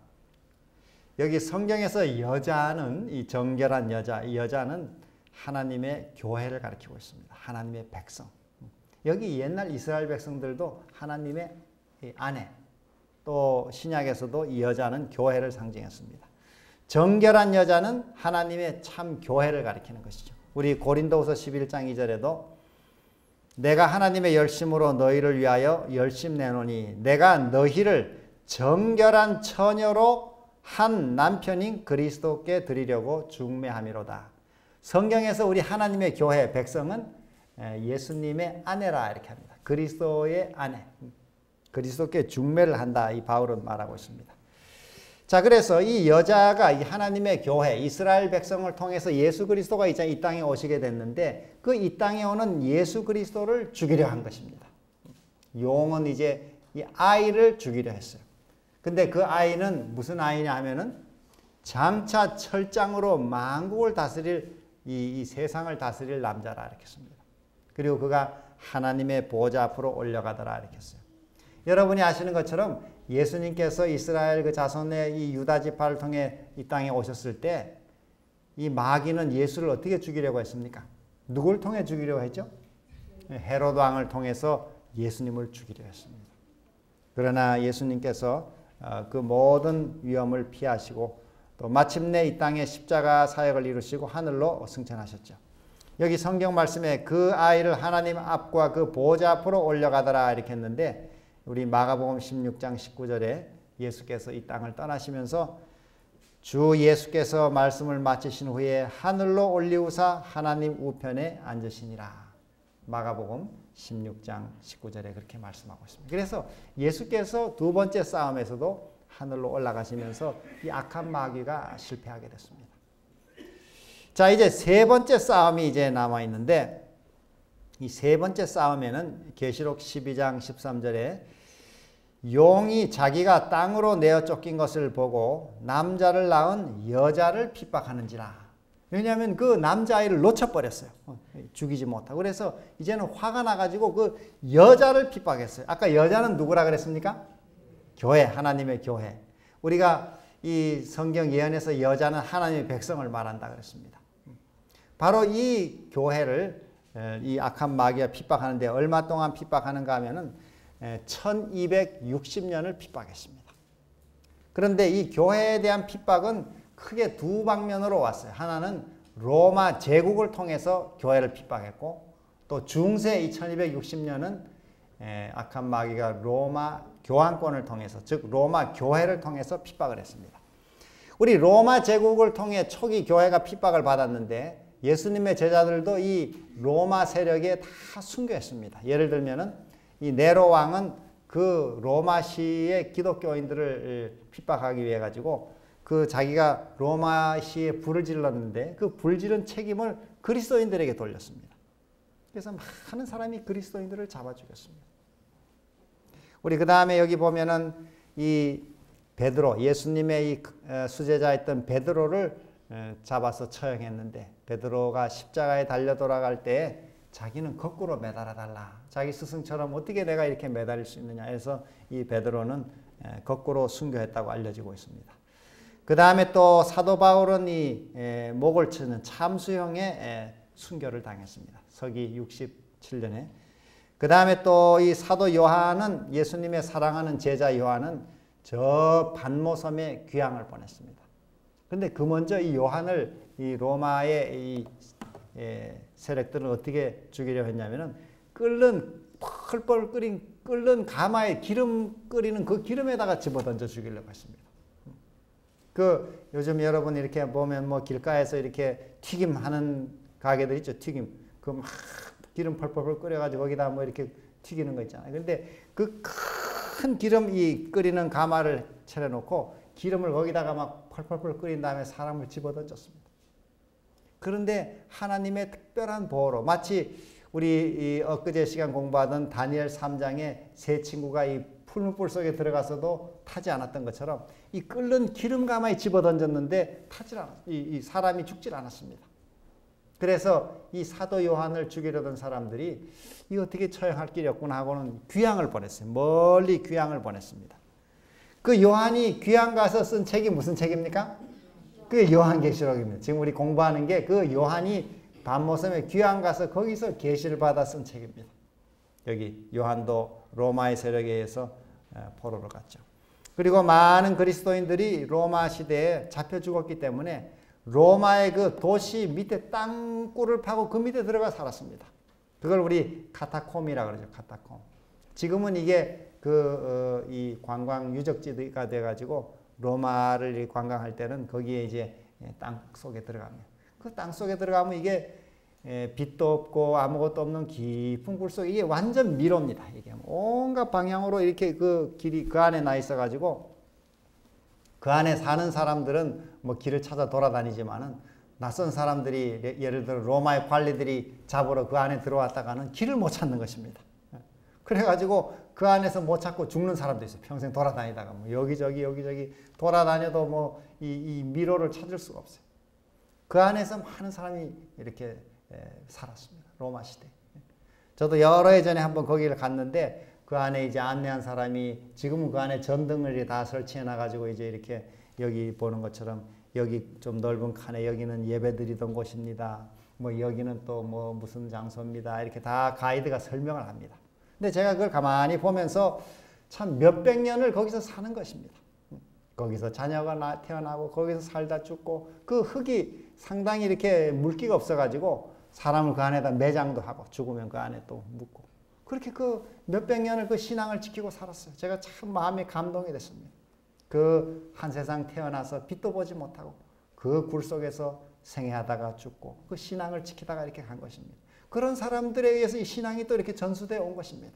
여기 성경에서 여자는 이 정결한 여자, 이 여자는 하나님의 교회를 가리키고 있습니다. 하나님의 백성. 여기 옛날 이스라엘 백성들도 하나님의 아내, 또 신약에서도 이 여자는 교회를 상징했습니다. 정결한 여자는 하나님의 참 교회를 가리키는 것이죠. 우리 고린도후서 11장 2절에도 내가 하나님의 열심으로 너희를 위하여 열심 내노니 내가 너희를 정결한 처녀로 한 남편인 그리스도께 드리려고 중매함이로다. 성경에서 우리 하나님의 교회 백성은 예수님의 아내라 이렇게 합니다. 그리스도의 아내. 그리스도께 중매를 한다. 이 바울은 말하고 있습니다. 자, 그래서 이 여자가 이 하나님의 교회, 이스라엘 백성을 통해서 예수 그리스도가 이제 이 땅에 오시게 됐는데 그 이 땅에 오는 예수 그리스도를 죽이려 한 것입니다. 용은 이제 이 아이를 죽이려 했어요. 근데 그 아이는 무슨 아이냐 하면은 장차 철장으로 만국을 다스릴 이 세상을 다스릴 남자라 이렇게 했습니다. 그리고 그가 하나님의 보좌 앞으로 올려가더라 이렇게 했어요. 여러분이 아시는 것처럼 예수님께서 이스라엘 그 자손의 이 유다 지파를 통해 이 땅에 오셨을 때 이 마귀는 예수를 어떻게 죽이려고 했습니까? 누굴 통해 죽이려고 했죠? 헤롯 왕을 통해서 예수님을 죽이려 했습니다. 그러나 예수님께서 그 모든 위험을 피하시고 또 마침내 이 땅에 십자가 사역을 이루시고 하늘로 승천하셨죠. 여기 성경 말씀에 그 아이를 하나님 앞과 그 보좌 앞으로 올려가더라 이렇게 했는데 우리 마가복음 16장 19절에 예수께서 이 땅을 떠나시면서 주 예수께서 말씀을 마치신 후에 하늘로 올리우사 하나님 우편에 앉으시니라. 마가복음 16장 19절에 그렇게 말씀하고 있습니다. 그래서 예수께서 두 번째 싸움에서도 하늘로 올라가시면서 이 악한 마귀가 실패하게 됐습니다. 자, 이제 세 번째 싸움이 이제 남아 있는데 이 세 번째 싸움에는 계시록 12장 13절에 용이 자기가 땅으로 내어 쫓긴 것을 보고 남자를 낳은 여자를 핍박하는지라. 왜냐하면 그 남자아이를 놓쳐버렸어요. 죽이지 못하고. 그래서 이제는 화가 나가지고 그 여자를 핍박했어요. 아까 여자는 누구라 그랬습니까? 교회, 하나님의 교회. 우리가 이 성경 예언에서 여자는 하나님의 백성을 말한다 그랬습니다. 바로 이 교회를 이 악한 마귀가 핍박하는데 얼마 동안 핍박하는가 하면은 1260년을 핍박했습니다. 그런데 이 교회에 대한 핍박은 크게 두 방면으로 왔어요. 하나는 로마 제국을 통해서 교회를 핍박했고 또 중세 1260년은 악한 마귀가 로마 교황권을 통해서 즉 로마 교회를 통해서 핍박을 했습니다. 우리 로마 제국을 통해 초기 교회가 핍박을 받았는데 예수님의 제자들도 이 로마 세력에 다 순교했습니다. 예를 들면은 이 네로 왕은 그 로마시의 기독교인들을 핍박하기 위해 가지고 그 자기가 로마시에 불을 질렀는데 그 불 지른 책임을 그리스도인들에게 돌렸습니다. 그래서 많은 사람이 그리스도인들을 잡아 죽였습니다. 우리 그 다음에 여기 보면은 이 베드로, 예수님의 이 수제자였던 베드로를 잡아서 처형했는데 베드로가 십자가에 달려 돌아갈 때 자기는 거꾸로 매달아 달라. 자기 스승처럼 어떻게 내가 이렇게 매달릴 수 있느냐 해서 이 베드로는 거꾸로 순교했다고 알려지고 있습니다. 그 다음에 또 사도 바울은 이 목을 치는 참수형의 순교를 당했습니다. 서기 67년에. 그 다음에 또 이 사도 요한은, 예수님의 사랑하는 제자 요한은 저 반모섬에 귀향을 보냈습니다. 근데 그 먼저 이 요한을 이 로마의 이 세력들은 어떻게 죽이려 했냐면은 펄펄 끓는 가마에 기름 끓이는 그 기름에다가 집어던져 죽이려고 했습니다. 그 요즘 여러분 이렇게 보면 뭐 길가에서 이렇게 튀김하는 가게들 있죠. 튀김. 그 막 기름 펄펄 끓여가지고 거기다 뭐 이렇게 튀기는 거 있잖아요. 근데 그 큰 기름 이 끓이는 가마를 차려놓고 기름을 거기다가 막 펄펄 끓인 다음에 사람을 집어던졌습니다. 그런데 하나님의 특별한 보호로 마치 우리 엊그제 시간 공부하던 다니엘 3장에 세 친구가 이 푸른 뿔 속에 들어가서도 타지 않았던 것처럼 이 끓는 기름 가마에 집어던졌는데 이 사람이 죽질 않았습니다. 그래서 이 사도 요한을 죽이려던 사람들이 이 어떻게 처형할 길이 없구나 하고는 귀향을 보냈어요. 멀리 귀향을 보냈습니다. 그 요한이 귀향 가서 쓴 책이 무슨 책입니까? 그 요한계시록입니다. 지금 우리 공부하는 게 그 요한이 반모섬에 귀향 가서 거기서 계시를 받아 쓴 책입니다. 여기 요한도 로마의 세력에 의해서 포로로 갔죠. 그리고 많은 그리스도인들이 로마 시대에 잡혀 죽었기 때문에 로마의 그 도시 밑에 땅굴을 파고 그 밑에 들어가 살았습니다. 그걸 우리 카타콤이라 그러죠. 카타콤. 지금은 이게 이 관광 유적지가 돼가지고 로마를 관광할 때는 거기에 이제 땅 속에 들어가면 그 땅 속에 들어가면 이게 빛도 없고 아무것도 없는 깊은 굴 속에 이게 완전 미로입니다. 이게 온갖 방향으로 이렇게 그 길이 그 안에 나 있어가지고 그 안에 사는 사람들은 뭐 길을 찾아 돌아다니지만은 낯선 사람들이 예를 들어 로마의 관리들이 잡으러 그 안에 들어왔다가는 길을 못 찾는 것입니다. 그래가지고 그 안에서 못 찾고 죽는 사람도 있어요. 평생 돌아다니다가 뭐 여기저기 돌아다녀도 뭐 이 미로를 찾을 수가 없어요. 그 안에서 많은 사람이 이렇게 살았습니다. 로마 시대. 저도 여러 해 전에 한번 거기를 갔는데 그 안에 이제 안내한 사람이 지금은 그 안에 전등을 다 설치해 놔가지고 이제 이렇게 여기 보는 것처럼 여기 좀 넓은 칸에 여기는 예배 드리던 곳입니다. 뭐 여기는 또 뭐 무슨 장소입니다. 이렇게 다 가이드가 설명을 합니다. 근데 제가 그걸 가만히 보면서 참 몇백 년을 거기서 사는 것입니다. 거기서 자녀가 태어나고 거기서 살다 죽고 그 흙이 상당히 이렇게 물기가 없어가지고 사람을 그 안에다 매장도 하고 죽으면 그 안에 또 묻고 그렇게 그 몇백 년을 그 신앙을 지키고 살았어요. 제가 참 마음이 감동이 됐습니다. 그 한 세상 태어나서 빛도 보지 못하고 그 굴 속에서 생애하다가 죽고 그 신앙을 지키다가 이렇게 간 것입니다. 그런 사람들에 의해서 이 신앙이 또 이렇게 전수되어 온 것입니다.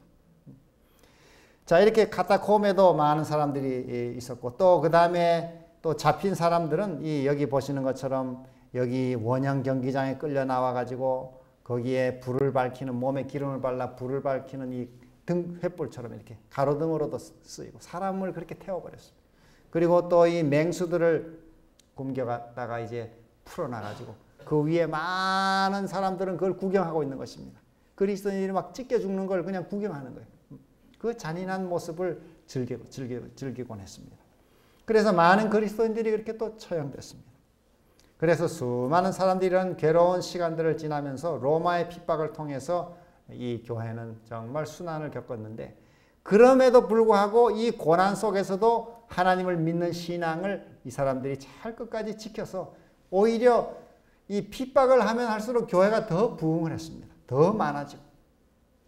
자, 이렇게 카타콤에도 많은 사람들이 있었고 또 그 다음에 또 잡힌 사람들은 여기 보시는 것처럼 여기 원형 경기장에 끌려 나와 가지고 거기에 불을 밝히는 몸에 기름을 발라 불을 밝히는 이 등 횃불처럼 이렇게 가로등으로도 쓰이고 사람을 그렇게 태워버렸습니다. 그리고 또 이 맹수들을 굶겨갔다가 이제 풀어놔 가지고 그 위에 많은 사람들은 그걸 구경하고 있는 것입니다. 그리스도인들이 막 찢겨 죽는 걸 그냥 구경하는 거예요. 그 잔인한 모습을 즐기곤 했습니다. 그래서 많은 그리스도인들이 그렇게 또 처형됐습니다. 그래서 수많은 사람들이 이런 괴로운 시간들을 지나면서 로마의 핍박을 통해서 이 교회는 정말 순환을 겪었는데 그럼에도 불구하고 이 고난 속에서도 하나님을 믿는 신앙을 이 사람들이 잘 끝까지 지켜서 오히려 이 핍박을 하면 할수록 교회가 더 부흥을 했습니다. 더 많아지고.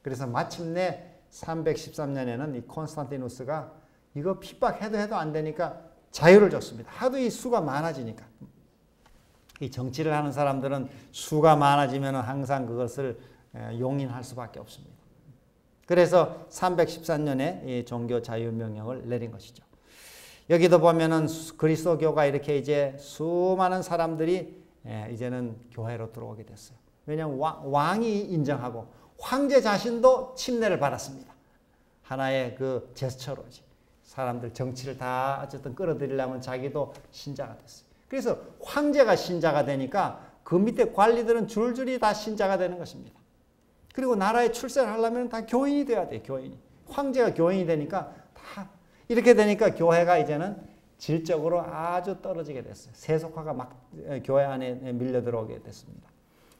그래서 마침내 313년에는 이 콘스탄티누스가 이거 핍박해도 안 되니까 자유를 줬습니다. 하도 이 수가 많아지니까. 이 정치를 하는 사람들은 수가 많아지면 항상 그것을 용인할 수밖에 없습니다. 그래서 313년에 이 종교 자유명령을 내린 것이죠. 여기도 보면은 그리스도교가 이렇게 이제 수많은 사람들이 이제는 교회로 들어오게 됐어요. 왜냐하면 왕이 인정하고 황제 자신도 침례를 받았습니다. 하나의 그 제스처로지. 사람들 정치를 다 어쨌든 끌어들이려면 자기도 신자가 됐어요. 그래서 황제가 신자가 되니까 그 밑에 관리들은 줄줄이 다 신자가 되는 것입니다. 그리고 나라에 출세를 하려면 다 교인이 돼야 돼요. 교인이. 황제가 교인이 되니까 다 이렇게 되니까 교회가 이제는 질적으로 아주 떨어지게 됐어요. 세속화가 막 교회 안에 밀려 들어오게 됐습니다.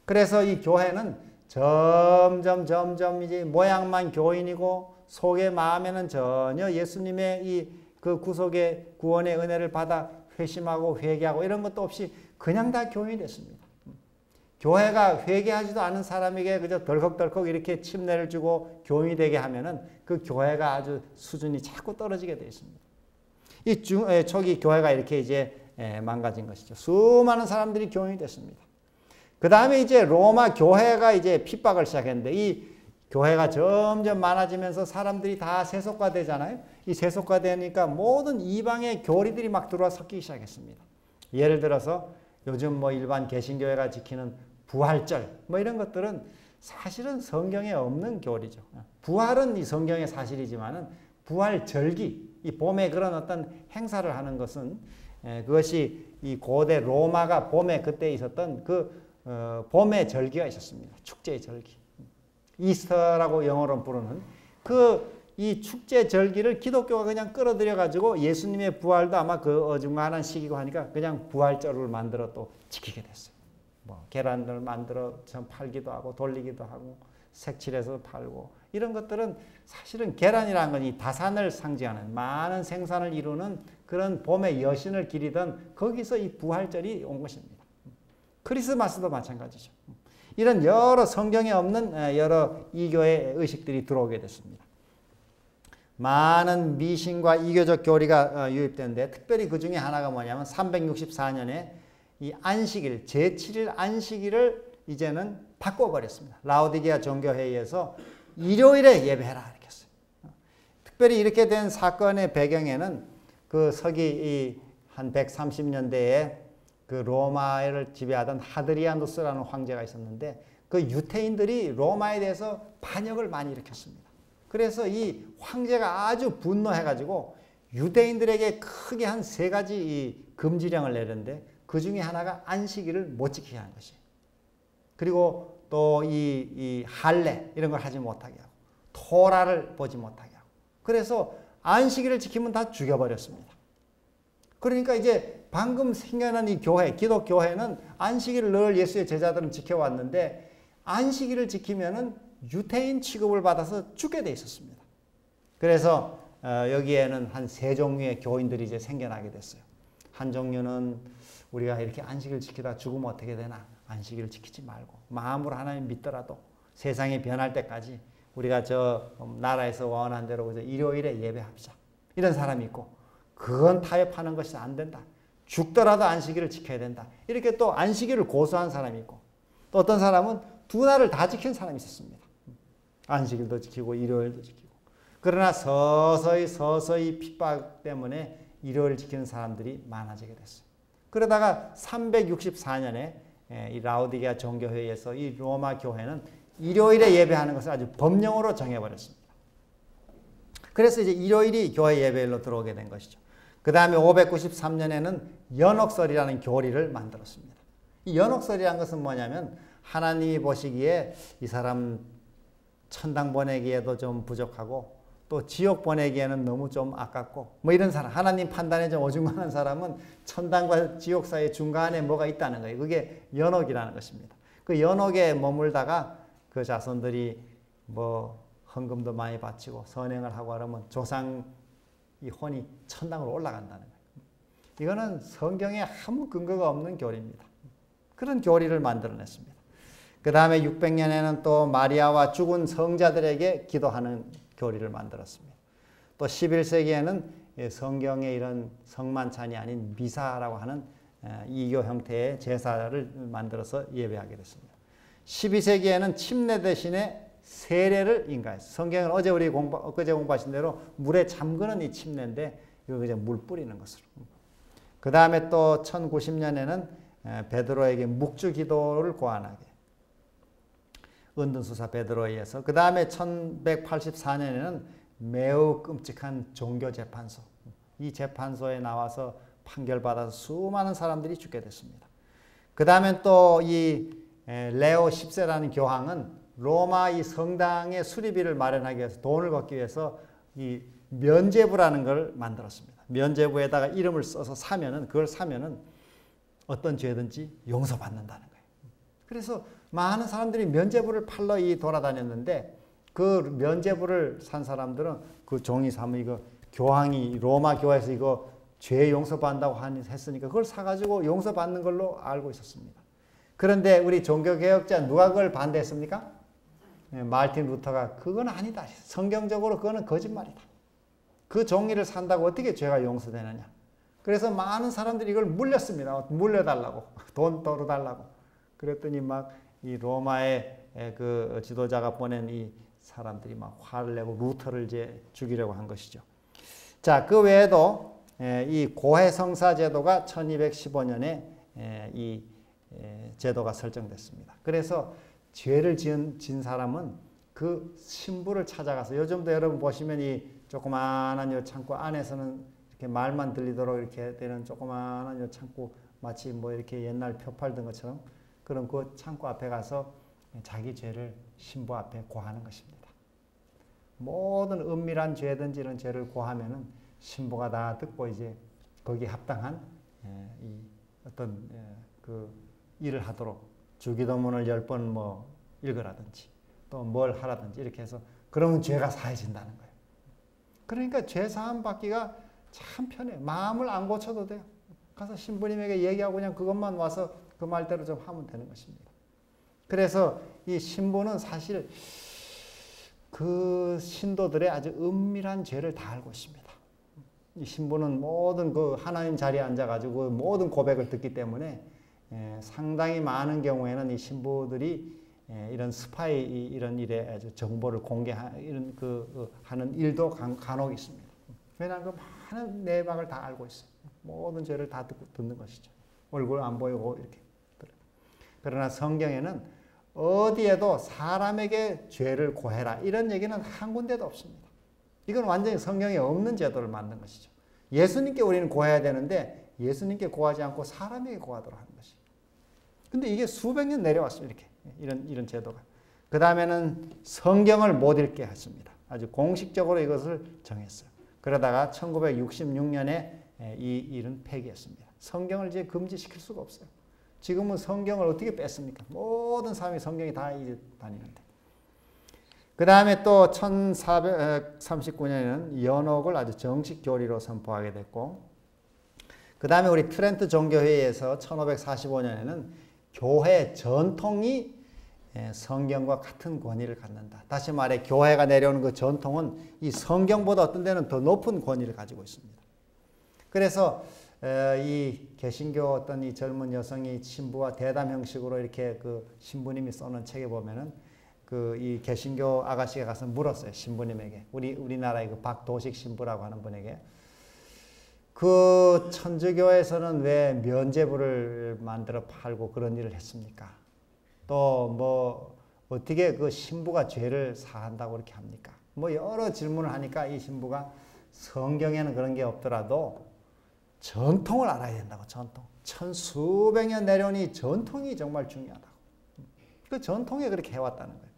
그래서 이 교회는 점점 이제 모양만 교인이고 속의 마음에는 전혀 예수님의 이 그 구속의 구원의 은혜를 받아 회심하고 회개하고 이런 것도 없이 그냥 다 교인이 됐습니다. 교회가 회개하지도 않은 사람에게 그저 덜컥덜컥 이렇게 침례를 주고 교인이 되게 하면은 그 교회가 아주 수준이 자꾸 떨어지게 되어 있습니다. 초기 교회가 이렇게 이제 망가진 것이죠. 수많은 사람들이 교인이 됐습니다. 그 다음에 이제 로마 교회가 이제 핍박을 시작했는데 이 교회가 점점 많아지면서 사람들이 다 세속화되잖아요. 이 세속화되니까 모든 이방의 교리들이 막 들어와 섞이기 시작했습니다. 예를 들어서 요즘 뭐 일반 개신교회가 지키는 부활절 뭐 이런 것들은 사실은 성경에 없는 교리죠. 부활은 이 성경의 사실이지만은 부활절기, 이 봄에 그런 어떤 행사를 하는 것은 그것이 이 고대 로마가 봄에 그때 있었던 봄의 절기가 있었습니다. 축제의 절기. 이스터라고 영어로 부르는 이 축제 절기를 기독교가 그냥 끌어들여 가지고 예수님의 부활도 아마 그 어중간한 시기고 하니까 그냥 부활절을 만들어 또 지키게 됐어요. 뭐 계란을 만들어 팔기도 하고 돌리기도 하고 색칠해서 팔고 이런 것들은 사실은 계란이라는 건 이 다산을 상징하는 많은 생산을 이루는 그런 봄의 여신을 기리던 거기서 이 부활절이 온 것입니다. 크리스마스도 마찬가지죠. 이런 여러 성경에 없는 여러 이교의 의식들이 들어오게 됐습니다. 많은 미신과 이교적 교리가 유입되는데 특별히 그 중에 하나가 뭐냐면 364년에 이 안식일, 제7일 안식일을 이제는 바꿔버렸습니다. 라오디게아 종교회의에서 일요일에 예배해라 이렇게 했어요. 특별히 이렇게 된 사건의 배경에는 그 서기 한 130년대에 그 로마를 지배하던 하드리아누스라는 황제가 있었는데 그 유태인들이 로마에 대해서 반역을 많이 일으켰습니다. 그래서 이 황제가 아주 분노해가지고 유대인들에게 크게 한 3가지 이 금지령을 내렸는데 그 중에 하나가 안식일을 못 지키게 하는 것이에요. 그리고 또 이 할례 이런 걸 하지 못하게 하고 토라를 보지 못하게 하고 그래서 안식일을 지키면 다 죽여버렸습니다. 그러니까 이제 방금 생겨난 이 교회, 기독교회는 안식일을 늘 예수의 제자들은 지켜왔는데 안식일을 지키면은 유태인 취급을 받아서 죽게 돼 있었습니다. 그래서 여기에는 한 3종류의 교인들이 이제 생겨나게 됐어요. 한 종류는 우리가 이렇게 안식일 지키다 죽으면 어떻게 되나? 안식일을 지키지 말고 마음으로 하나님 믿더라도 세상이 변할 때까지 우리가 저 나라에서 원한 대로 일요일에 예배합시다. 이런 사람이 있고 그건 타협하는 것이 안 된다. 죽더라도 안식일을 지켜야 된다. 이렇게 또 안식일을 고수한 사람이 있고 또 어떤 사람은 2날을 다 지킨 사람이 있었습니다. 안식일도 지키고 일요일도 지키고 그러나 서서히 핍박 때문에 일요일 지키는 사람들이 많아지게 됐어요. 그러다가 364년에 이 라오디게아 종교회의에서 이 로마 교회는 일요일에 예배하는 것을 아주 법령으로 정해버렸습니다. 그래서 이제 일요일이 교회 예배일로 들어오게 된 것이죠. 그 다음에 593년에는 연옥설이라는 교리를 만들었습니다. 이 연옥설이라는 것은 뭐냐면 하나님이 보시기에 이 사람 천당 보내기에도 좀 부족하고 또 지옥 보내기에는 너무 좀 아깝고 뭐 이런 사람, 하나님 판단에 좀 어중간한 사람은 천당과 지옥 사이 중간에 뭐가 있다는 거예요. 그게 연옥이라는 것입니다. 그 연옥에 머물다가 그 자손들이 뭐 헌금도 많이 바치고 선행을 하고 하면 조상 이 혼이 천당으로 올라간다는 거예요. 이거는 성경에 아무 근거가 없는 교리입니다. 그런 교리를 만들어냈습니다. 그 다음에 600년에는 또 마리아와 죽은 성자들에게 기도하는 교리를 만들었습니다. 또 11세기에는 성경의 이런 성만찬이 아닌 미사라고 하는 이교 형태의 제사를 만들어서 예배하게 됐습니다. 12세기에는 침례 대신에 세례를 인가했어요. 성경은 어제 공부하신 대로 물에 잠그는 이 침례인데 이거 그냥 물 뿌리는 것으로. 그 다음에 또 1090년에는 베드로에게 묵주 기도를 고안하게. 은둔수사 베드로에 의해서. 그 다음에 1184년에는 매우 끔찍한 종교재판소. 이 재판소에 나와서 판결받아서 수많은 사람들이 죽게 됐습니다. 그 다음에 또 이 레오 10세라는 교황은 로마 이 성당의 수리비를 마련하기 위해서 돈을 걷기 위해서 이 면죄부라는 걸 만들었습니다. 면죄부에다가 이름을 써서 그걸 사면은 어떤 죄든지 용서받는다는 거예요. 그래서 많은 사람들이 면죄부를 팔러 돌아다녔는데 그 면죄부를 산 사람들은 그 종이 사면 이거 교황이 로마 교회에서 이거 죄 용서받는다고 했으니까 그걸 사가지고 용서받는 걸로 알고 있었습니다. 그런데 우리 종교개혁자 누가 그걸 반대했습니까? 마르틴 루터가 그건 아니다. 성경적으로 그거는 거짓말이다. 그 종이를 산다고 어떻게 죄가 용서되느냐. 그래서 많은 사람들이 이걸 물렸습니다. 물려달라고. 돈 떨어달라고. 그랬더니 막 이 로마의 그 지도자가 보낸 이 사람들이 막 화를 내고 루터를 이제 죽이려고 한 것이죠. 자, 그 외에도 이 고해성사 제도가 1215년에 이 제도가 설정됐습니다. 그래서 죄를 진 사람은 그 신부를 찾아가서 요즘도 여러분 보시면 이 조그마한 요 창고 안에서는 이렇게 말만 들리도록 이렇게 되는 조그마한 요 창고 마치 뭐 이렇게 옛날 표 팔던 것처럼 그런 그 창고 앞에 가서 자기 죄를 신부 앞에 고하는 것입니다. 모든 은밀한 죄든지 이런 죄를 고하면은 신부가 다 듣고 이제 거기에 합당한 이 어떤 그 일을 하도록 주기도문을 10번 뭐 읽으라든지 또 뭘 하라든지 이렇게 해서 그러면 죄가 사해진다는 거예요. 그러니까 죄 사함 받기가 참 편해요. 마음을 안 고쳐도 돼요. 가서 신부님에게 얘기하고 그냥 그것만 와서 그 말대로 좀 하면 되는 것입니다. 그래서 이 신부는 사실 그 신도들의 아주 은밀한 죄를 다 알고 있습니다. 이 신부는 모든 그 하나님 자리에 앉아가지고 모든 고백을 듣기 때문에 상당히 많은 경우에는 이 신부들이 이런 스파이 이런 일에 아주 정보를 공개하는 이런 하는 일도 간혹 있습니다. 왜냐하면 그 많은 내막을 다 알고 있어요. 모든 죄를 다 듣는 것이죠. 얼굴 안 보이고 이렇게. 그러나 성경에는 어디에도 사람에게 죄를 고해라 이런 얘기는 한 군데도 없습니다. 이건 완전히 성경에 없는 제도를 만든 것이죠. 예수님께 우리는 고해야 되는데 예수님께 고하지 않고 사람에게 고하도록 하는 것이죠. 근데 이게 수백 년 내려왔어요. 이렇게 이런 제도가. 그 다음에는 성경을 못 읽게 했습니다. 아주 공식적으로 이것을 정했어요. 그러다가 1966년에 이 일은 폐기했습니다. 성경을 이제 금지시킬 수가 없어요. 지금은 성경을 어떻게 뺐습니까? 모든 사람이 성경이 다 이제 다니는데. 그 다음에 또 1439년에는 연옥을 아주 정식 교리로 선포하게 됐고, 그 다음에 우리 트렌트 종교회의에서 1545년에는 교회 전통이 성경과 같은 권위를 갖는다. 다시 말해 교회가 내려오는 그 전통은 이 성경보다 어떤 데는 더 높은 권위를 가지고 있습니다. 그래서 이 개신교 어떤 이 젊은 여성이 신부와 대담 형식으로 이렇게 그 신부님이 써놓은 책에 보면은 그 이 개신교 아가씨가 가서 물었어요. 신부님에게. 우리나라의 그 박도식 신부라고 하는 분에게. 그 천주교에서는 왜 면죄부를 만들어 팔고 그런 일을 했습니까? 또 뭐 어떻게 그 신부가 죄를 사한다고 그렇게 합니까? 뭐 여러 질문을 하니까 이 신부가 성경에는 그런 게 없더라도 전통을 알아야 된다고. 전통. 천수백 년 내려온 이 전통이 정말 중요하다고. 그 전통에 그렇게 해왔다는 거예요.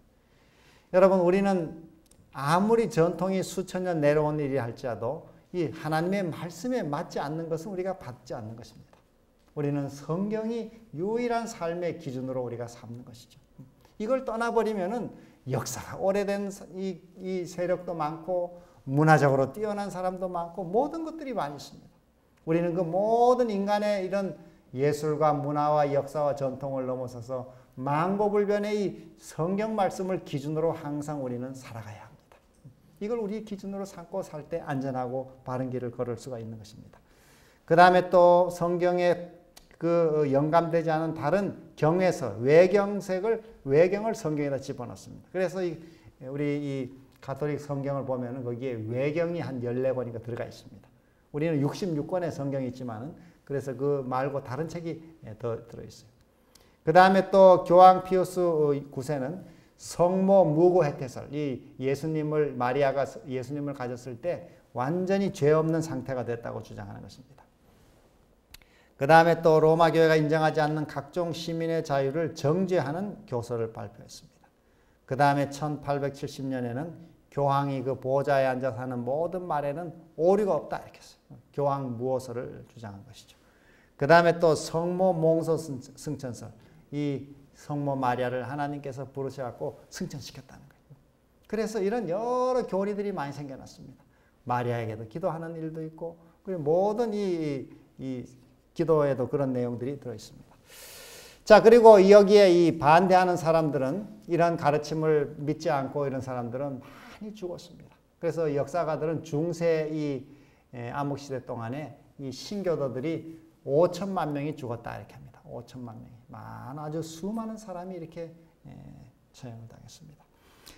여러분 우리는 아무리 전통이 수천 년 내려온 일이 할지라도 이 하나님의 말씀에 맞지 않는 것은 우리가 받지 않는 것입니다. 우리는 성경이 유일한 삶의 기준으로 우리가 삼는 것이죠. 이걸 떠나버리면은 역사가 오래된 이 세력도 많고 문화적으로 뛰어난 사람도 많고 모든 것들이 많이 있습니다. 우리는 그 모든 인간의 이런 예술과 문화와 역사와 전통을 넘어서서 만고불변의 이 성경 말씀을 기준으로 항상 우리는 살아가야 합니다. 이걸 우리 기준으로 삼고 살 때 안전하고 바른 길을 걸을 수가 있는 것입니다. 그 다음에 또 성경에 그 영감되지 않은 다른 경에서 외경을 성경에다 집어넣습니다. 그래서 우리 이 가톨릭 성경을 보면은 거기에 외경이 한 14권인가 들어가 있습니다. 우리는 66권의 성경이 있지만은 그래서 그 말고 다른 책이 더 들어있어요. 그 다음에 또 교황 피우스 9세는 성모 무고 해태설, 마리아가 예수님을 가졌을 때 완전히 죄 없는 상태가 됐다고 주장하는 것입니다. 그 다음에 또 로마 교회가 인정하지 않는 각종 시민의 자유를 정죄하는 교서를 발표했습니다. 그 다음에 1870년에는 교황이 그 보좌에 앉아서 하는 모든 말에는 오류가 없다 이렇게 했어요. 교황 무호서를 주장한 것이죠. 그 다음에 또 성모 몽소 승천설, 이 성모 마리아를 하나님께서 부르셔갖고 승천시켰다는 거예요. 그래서 이런 여러 교리들이 많이 생겨났습니다. 마리아에게도 기도하는 일도 있고, 그리고 모든 이 기도에도 그런 내용들이 들어있습니다. 자, 그리고 여기에 이 반대하는 사람들은, 이런 가르침을 믿지 않고 이런 사람들은 많이 죽었습니다. 그래서 역사가들은 중세 이 암흑시대 동안에 이 신교도들이 5천만 명이 죽었다 이렇게 합니다. 5천만 명이. 아주 수많은 사람이 이렇게 처형을 당했습니다.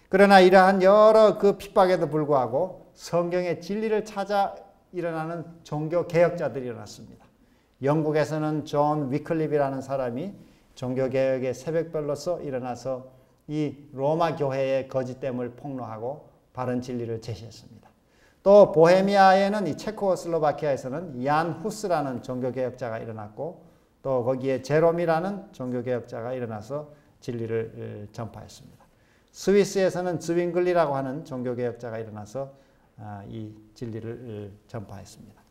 그러나 이러한 여러 그 핍박에도 불구하고 성경의 진리를 찾아 일어나는 종교 개혁자들이 일어났습니다. 영국에서는 존 위클립이라는 사람이 종교 개혁의 새벽별로서 일어나서 이 로마 교회의 거짓됨을 폭로하고 바른 진리를 제시했습니다. 또 보헤미아에는 이 체코슬로바키아에서는 얀 후스라는 종교 개혁자가 일어났고, 또 거기에 제롬이라는 종교 개혁자가 일어나서 진리를 전파했습니다. 스위스에서는 즈윙글리라고 하는 종교 개혁자가 일어나서 이 진리를 전파했습니다.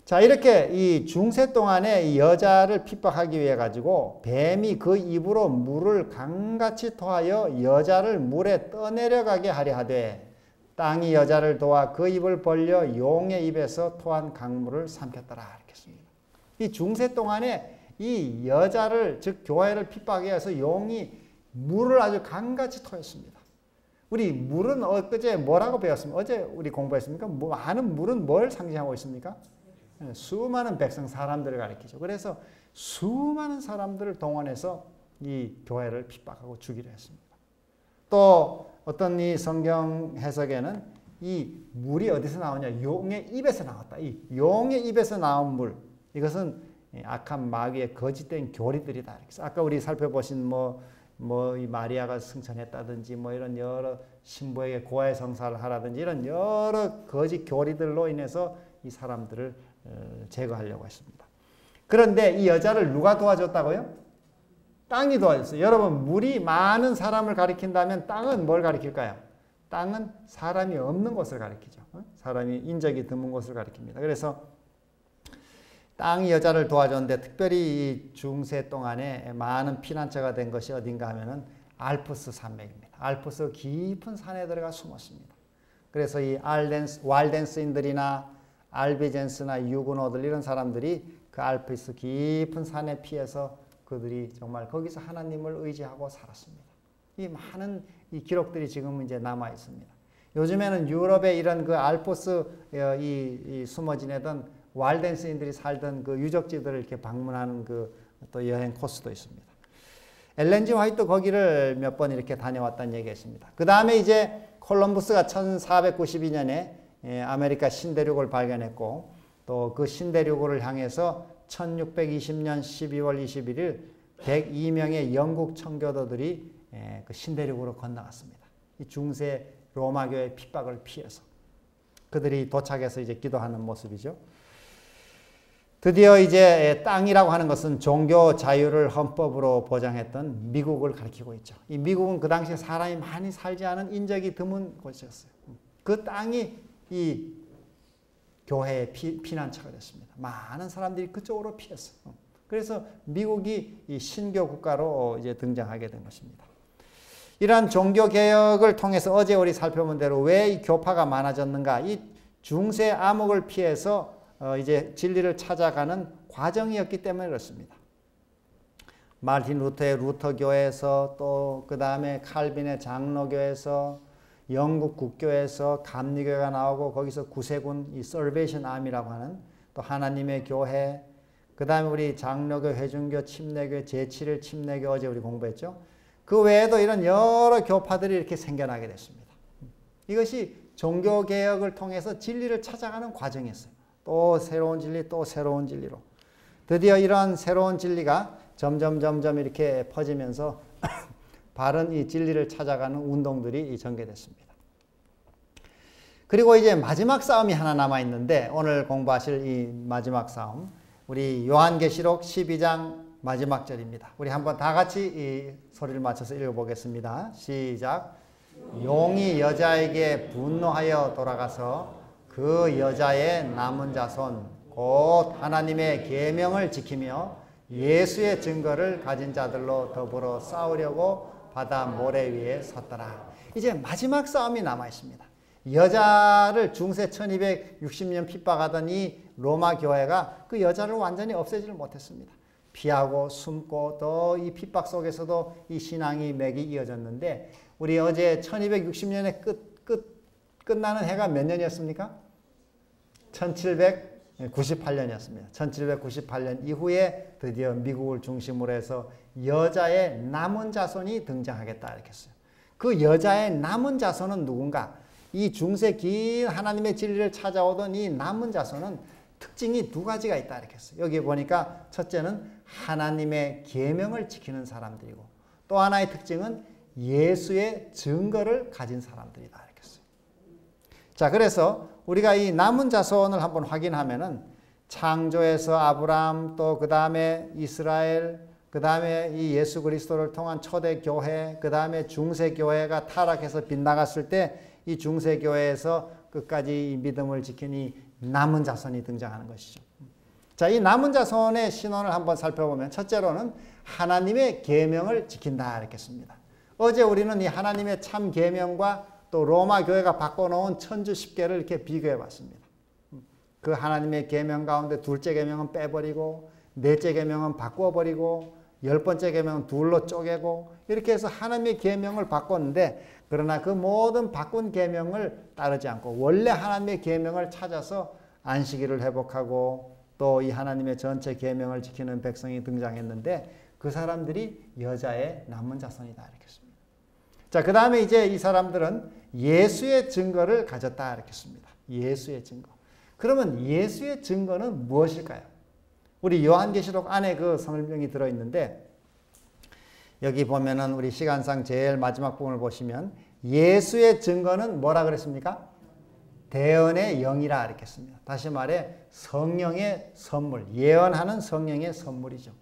자, 이렇게 이 중세 동안에 이 여자를 핍박하기 위해 가지고 뱀이 그 입으로 물을 강같이 토하여 여자를 물에 떠내려가게 하려 하되, 땅이 여자를 도와 그 입을 벌려 용의 입에서 토한 강물을 삼켰더라 이렇게 했습니다. 이 중세 동안에 이 여자를, 즉 교회를 핍박하기 위해서 용이 물을 아주 강같이 토했습니다. 우리 물은 엊그제 뭐라고 배웠습니까? 어제 우리 공부했습니까? 많은 물은 뭘 상징하고 있습니까? 수많은 백성 사람들을 가리키죠. 그래서 수많은 사람들을 동원해서 이 교회를 핍박하고 죽이려 했습니다. 또 어떤 이 성경 해석에는 이 물이 어디서 나오냐? 용의 입에서 나왔다. 이 용의 입에서 나온 물, 이것은 악한 마귀의 거짓된 교리들이다. 아까 우리 살펴보신 이 마리아가 승천했다든지 이런 여러 신부에게 고아의 성사를 하라든지 이런 여러 거짓 교리들로 인해서 이 사람들을 제거하려고 했습니다. 그런데 이 여자를 누가 도와줬다고요? 땅이 도와줬어요. 여러분, 물이 많은 사람을 가리킨다면 땅은 뭘 가리킬까요? 땅은 사람이 없는 곳을 가리키죠. 사람이 인적이 드문 곳을 가리킵니다. 그래서 땅이 여자를 도와줬는데, 특별히 이 중세 동안에 많은 피난처가 된 것이 어딘가 하면은 알프스 산맥입니다. 알프스 깊은 산에 들어가 숨었습니다. 그래서 이 왈덴스인들이나 알비젠스나 유구노들 이런 사람들이 그 알프스 깊은 산에 피해서 그들이 정말 거기서 하나님을 의지하고 살았습니다. 이 많은 이 기록들이 지금 이제 남아 있습니다. 요즘에는 유럽의 이런 그 알프스 이 숨어지내던 왈덴스인들이 살던 그 유적지들을 이렇게 방문하는 그 또 여행 코스도 있습니다. 엘렌 G 화이트 거기를 몇 번 이렇게 다녀왔다는 얘기가 있습니다. 그 다음에 이제 콜럼부스가 1492년에 아메리카 신대륙을 발견했고, 또 그 신대륙을 향해서 1620년 12월 21일 102명의 영국 청교도들이 그 신대륙으로 건너갔습니다. 이 중세 로마교의 핍박을 피해서 그들이 도착해서 이제 기도하는 모습이죠. 드디어 이제 땅이라고 하는 것은 종교 자유를 헌법으로 보장했던 미국을 가리키고 있죠. 이 미국은 그 당시에 사람이 많이 살지 않은 인적이 드문 곳이었어요. 그 땅이 이 교회의 피난처가 됐습니다. 많은 사람들이 그쪽으로 피했어요. 그래서 미국이 이 신교 국가로 이제 등장하게 된 것입니다. 이러한 종교 개혁을 통해서 어제 우리 살펴본 대로 왜 이 교파가 많아졌는가? 이 중세 암흑을 피해서 이제 진리를 찾아가는 과정이었기 때문에 그렇습니다. 마르틴 루터의 루터교에서, 또 그 다음에 칼빈의 장로교에서, 영국 국교에서 감리교가 나오고, 거기서 구세군 이 설베이션 암이라고 하는 또 하나님의 교회, 그 다음에 우리 장로교, 회중교, 침례교, 제7일 침례교 어제 우리 공부했죠. 그 외에도 이런 여러 교파들이 이렇게 생겨나게 됐습니다. 이것이 종교개혁을 통해서 진리를 찾아가는 과정이었어요. 또 새로운 진리, 또 새로운 진리로. 드디어 이런 새로운 진리가 점점 이렇게 퍼지면서 바른 이 진리를 찾아가는 운동들이 전개됐습니다. 그리고 이제 마지막 싸움이 하나 남아있는데, 오늘 공부하실 이 마지막 싸움, 우리 요한계시록 12장 마지막 절입니다. 우리 한번 다 같이 이 소리를 맞춰서 읽어보겠습니다. 시작. 용이 여자에게 분노하여 돌아가서 그 여자의 남은 자손 곧 하나님의 계명을 지키며 예수의 증거를 가진 자들로 더불어 싸우려고 바다 모래 위에 섰더라. 이제 마지막 싸움이 남아 있습니다. 여자를 중세 1260년 핍박하던 이 로마 교회가 그 여자를 완전히 없애지를 못했습니다. 피하고 숨고 또 이 핍박 속에서도 이 신앙이 맥이 이어졌는데, 우리 어제 1260년에 끝나는 해가 몇 년이었습니까? 1798년이었습니다. 1798년 이후에 드디어 미국을 중심으로 해서 여자의 남은 자손이 등장하겠다 이렇게 했어요. 그 여자의 남은 자손은 누군가? 이 중세 긴 하나님의 진리를 찾아오던 이 남은 자손은 특징이 두 가지가 있다 이렇게 했어요. 여기 보니까 첫째는 하나님의 계명을 지키는 사람들이고, 또 하나의 특징은 예수의 증거를 가진 사람들이다 이렇게 했어요. 자, 그래서 우리가 이 남은 자손을 한번 확인하면은 창조에서 아브라함, 또 그 다음에 이스라엘, 그 다음에 이 예수 그리스도를 통한 초대 교회, 그 다음에 중세 교회가 타락해서 빗나갔을 때 이 중세 교회에서 끝까지 이 믿음을 지킨 이 남은 자손이 등장하는 것이죠. 자, 이 남은 자손의 신원을 한번 살펴보면 첫째로는 하나님의 계명을 지킨다 이렇게 씁니다. 어제 우리는 이 하나님의 참 계명과 또 로마 교회가 바꿔놓은 천주 십계를 이렇게 비교해 봤습니다. 그 하나님의 계명 가운데 둘째 계명은 빼버리고, 넷째 계명은 바꿔버리고, 10번째 계명은 둘로 쪼개고, 이렇게 해서 하나님의 계명을 바꿨는데, 그러나 그 모든 바꾼 계명을 따르지 않고 원래 하나님의 계명을 찾아서 안식일을 회복하고 또 이 하나님의 전체 계명을 지키는 백성이 등장했는데, 그 사람들이 여자의 남은 자손이다 이렇게 씁니다. 자, 그 다음에 이제 이 사람들은 예수의 증거를 가졌다 이렇게 씁니다. 예수의 증거. 그러면 예수의 증거는 무엇일까요? 우리 요한계시록 안에 그 설명이 들어있는데, 여기 보면은 우리 시간상 제일 마지막 부분을 보시면 예수의 증거는 뭐라 그랬습니까? 대언의 영이라 이렇게 씁니다. 다시 말해 성령의 선물, 예언하는 성령의 선물이죠.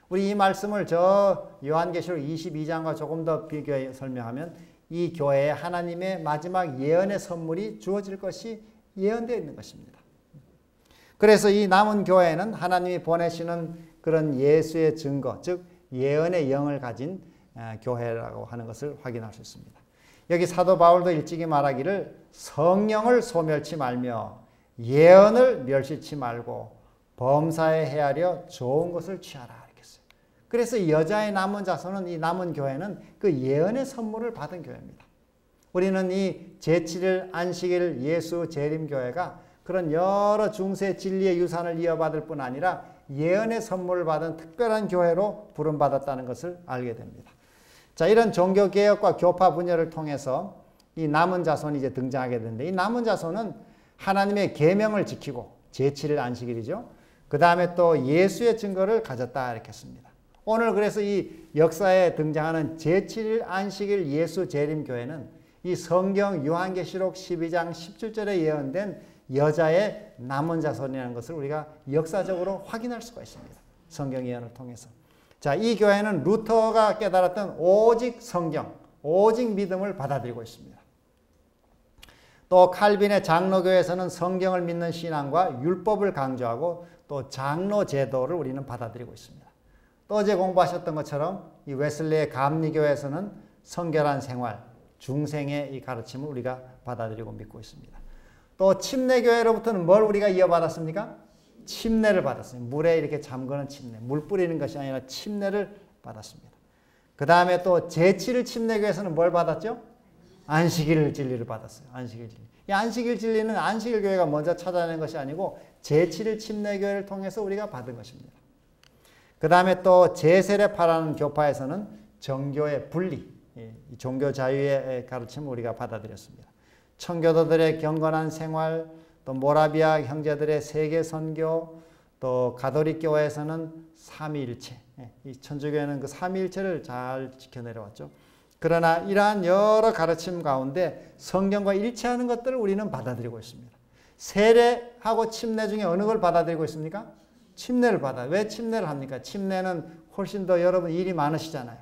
우리 이 말씀을 저 요한계시록 22장과 조금 더 비교해 설명하면 이 교회에 하나님의 마지막 예언의 선물이 주어질 것이 예언되어 있는 것입니다. 그래서 이 남은 교회는 하나님이 보내시는 그런 예수의 증거, 즉 예언의 영을 가진 교회라고 하는 것을 확인할 수 있습니다. 여기 사도 바울도 일찍이 말하기를 성령을 소멸치 말며 예언을 멸시치 말고 범사에 헤아려 좋은 것을 취하라 이렇게 했어요. 그래서 이 여자의 남은 자손은, 이 남은 교회는 그 예언의 선물을 받은 교회입니다. 우리는 이 제7일 안식일 예수 재림교회가 그런 여러 중세 진리의 유산을 이어받을 뿐 아니라 예언의 선물을 받은 특별한 교회로 부름받았다는 것을 알게 됩니다. 자, 이런 종교개혁과 교파 분열을 통해서 이 남은 자손이 이제 등장하게 되는데, 이 남은 자손은 하나님의 계명을 지키고 제7일 안식일이죠. 그 다음에 또 예수의 증거를 가졌다 이렇게 씁니다. 오늘 그래서 이 역사에 등장하는 제7일 안식일 예수 재림교회는 이 성경 요한계시록 12장 17절에 예언된 여자의 남은 자손이라는 것을 우리가 역사적으로 확인할 수가 있습니다. 성경 예언을 통해서. 자, 이 교회는 루터가 깨달았던 오직 성경, 오직 믿음을 받아들이고 있습니다. 또 칼빈의 장로교에서는 성경을 믿는 신앙과 율법을 강조하고 또 장로 제도를 우리는 받아들이고 있습니다. 또 어제 공부하셨던 것처럼 이 웨슬리의 감리교에서는 성결한 생활, 중생의 이 가르침을 우리가 받아들이고 믿고 있습니다. 또 침례교회로부터는 뭘 우리가 이어받았습니까? 침례를 받았어요. 물에 이렇게 잠그는 침례, 물 뿌리는 것이 아니라 침례를 받았습니다. 그 다음에 또 제7일 침례교회에서는 뭘 받았죠? 안식일 진리를 받았어요. 안식일 진리. 이 안식일 진리는 안식일 교회가 먼저 찾아낸 것이 아니고 제7일 침례교회를 통해서 우리가 받은 것입니다. 그 다음에 또 제세례파라는 교파에서는 정교의 분리, 종교 자유의 가르침을 우리가 받아들였습니다. 청교도들의 경건한 생활, 또 모라비아 형제들의 세계 선교, 또 가톨릭 교회에서는 삼위일체, 이 천주교회는 그 삼위일체를 잘 지켜내려왔죠. 그러나 이러한 여러 가르침 가운데 성경과 일치하는 것들을 우리는 받아들이고 있습니다. 세례하고 침례 중에 어느 걸 받아들이고 있습니까? 침례를 받아요. 왜 침례를 합니까? 침례는 훨씬 더 여러분 일이 많으시잖아요.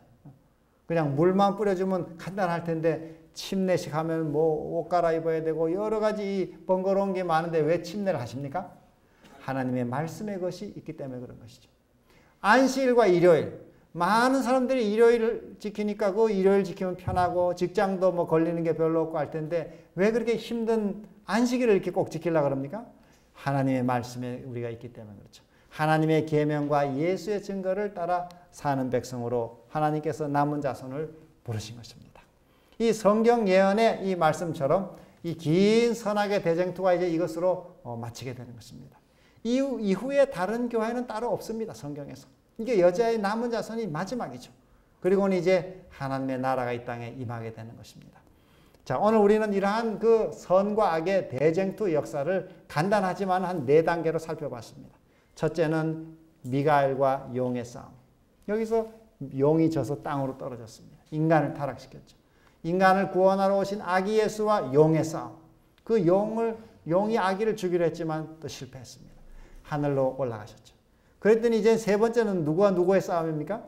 그냥 물만 뿌려주면 간단할 텐데 침례식 하면 뭐 옷 갈아입어야 되고 여러 가지 번거로운 게 많은데 왜 침례를 하십니까? 하나님의 말씀의 것이 있기 때문에 그런 것이죠. 안식일과 일요일. 많은 사람들이 일요일을 지키니까 그 일요일 지키면 편하고 직장도 뭐 걸리는 게 별로 없고 할 텐데 왜 그렇게 힘든 안식일을 이렇게 꼭 지키려고 그럽니까? 하나님의 말씀에 우리가 있기 때문에 그렇죠. 하나님의 계명과 예수의 증거를 따라 사는 백성으로 하나님께서 남은 자손을 부르신 것입니다. 이 성경 예언의 이 말씀처럼 이 긴 선악의 대쟁투가 이제 이것으로 마치게 되는 것입니다. 이후에 다른 교회는 따로 없습니다. 성경에서. 이게 여자의 남은 자손이 마지막이죠. 그리고는 이제 하나님의 나라가 이 땅에 임하게 되는 것입니다. 자, 오늘 우리는 이러한 그 선과 악의 대쟁투 역사를 간단하지만 한 4단계로 살펴봤습니다. 첫째는 미가엘과 용의 싸움. 여기서 용이 져서 땅으로 떨어졌습니다. 인간을 타락시켰죠. 인간을 구원하러 오신 아기 예수와 용의 싸움. 그 용이 아기를 죽이려 했지만 또 실패했습니다. 하늘로 올라가셨죠. 그랬더니 이제 세 번째는 누구와 누구의 싸움입니까?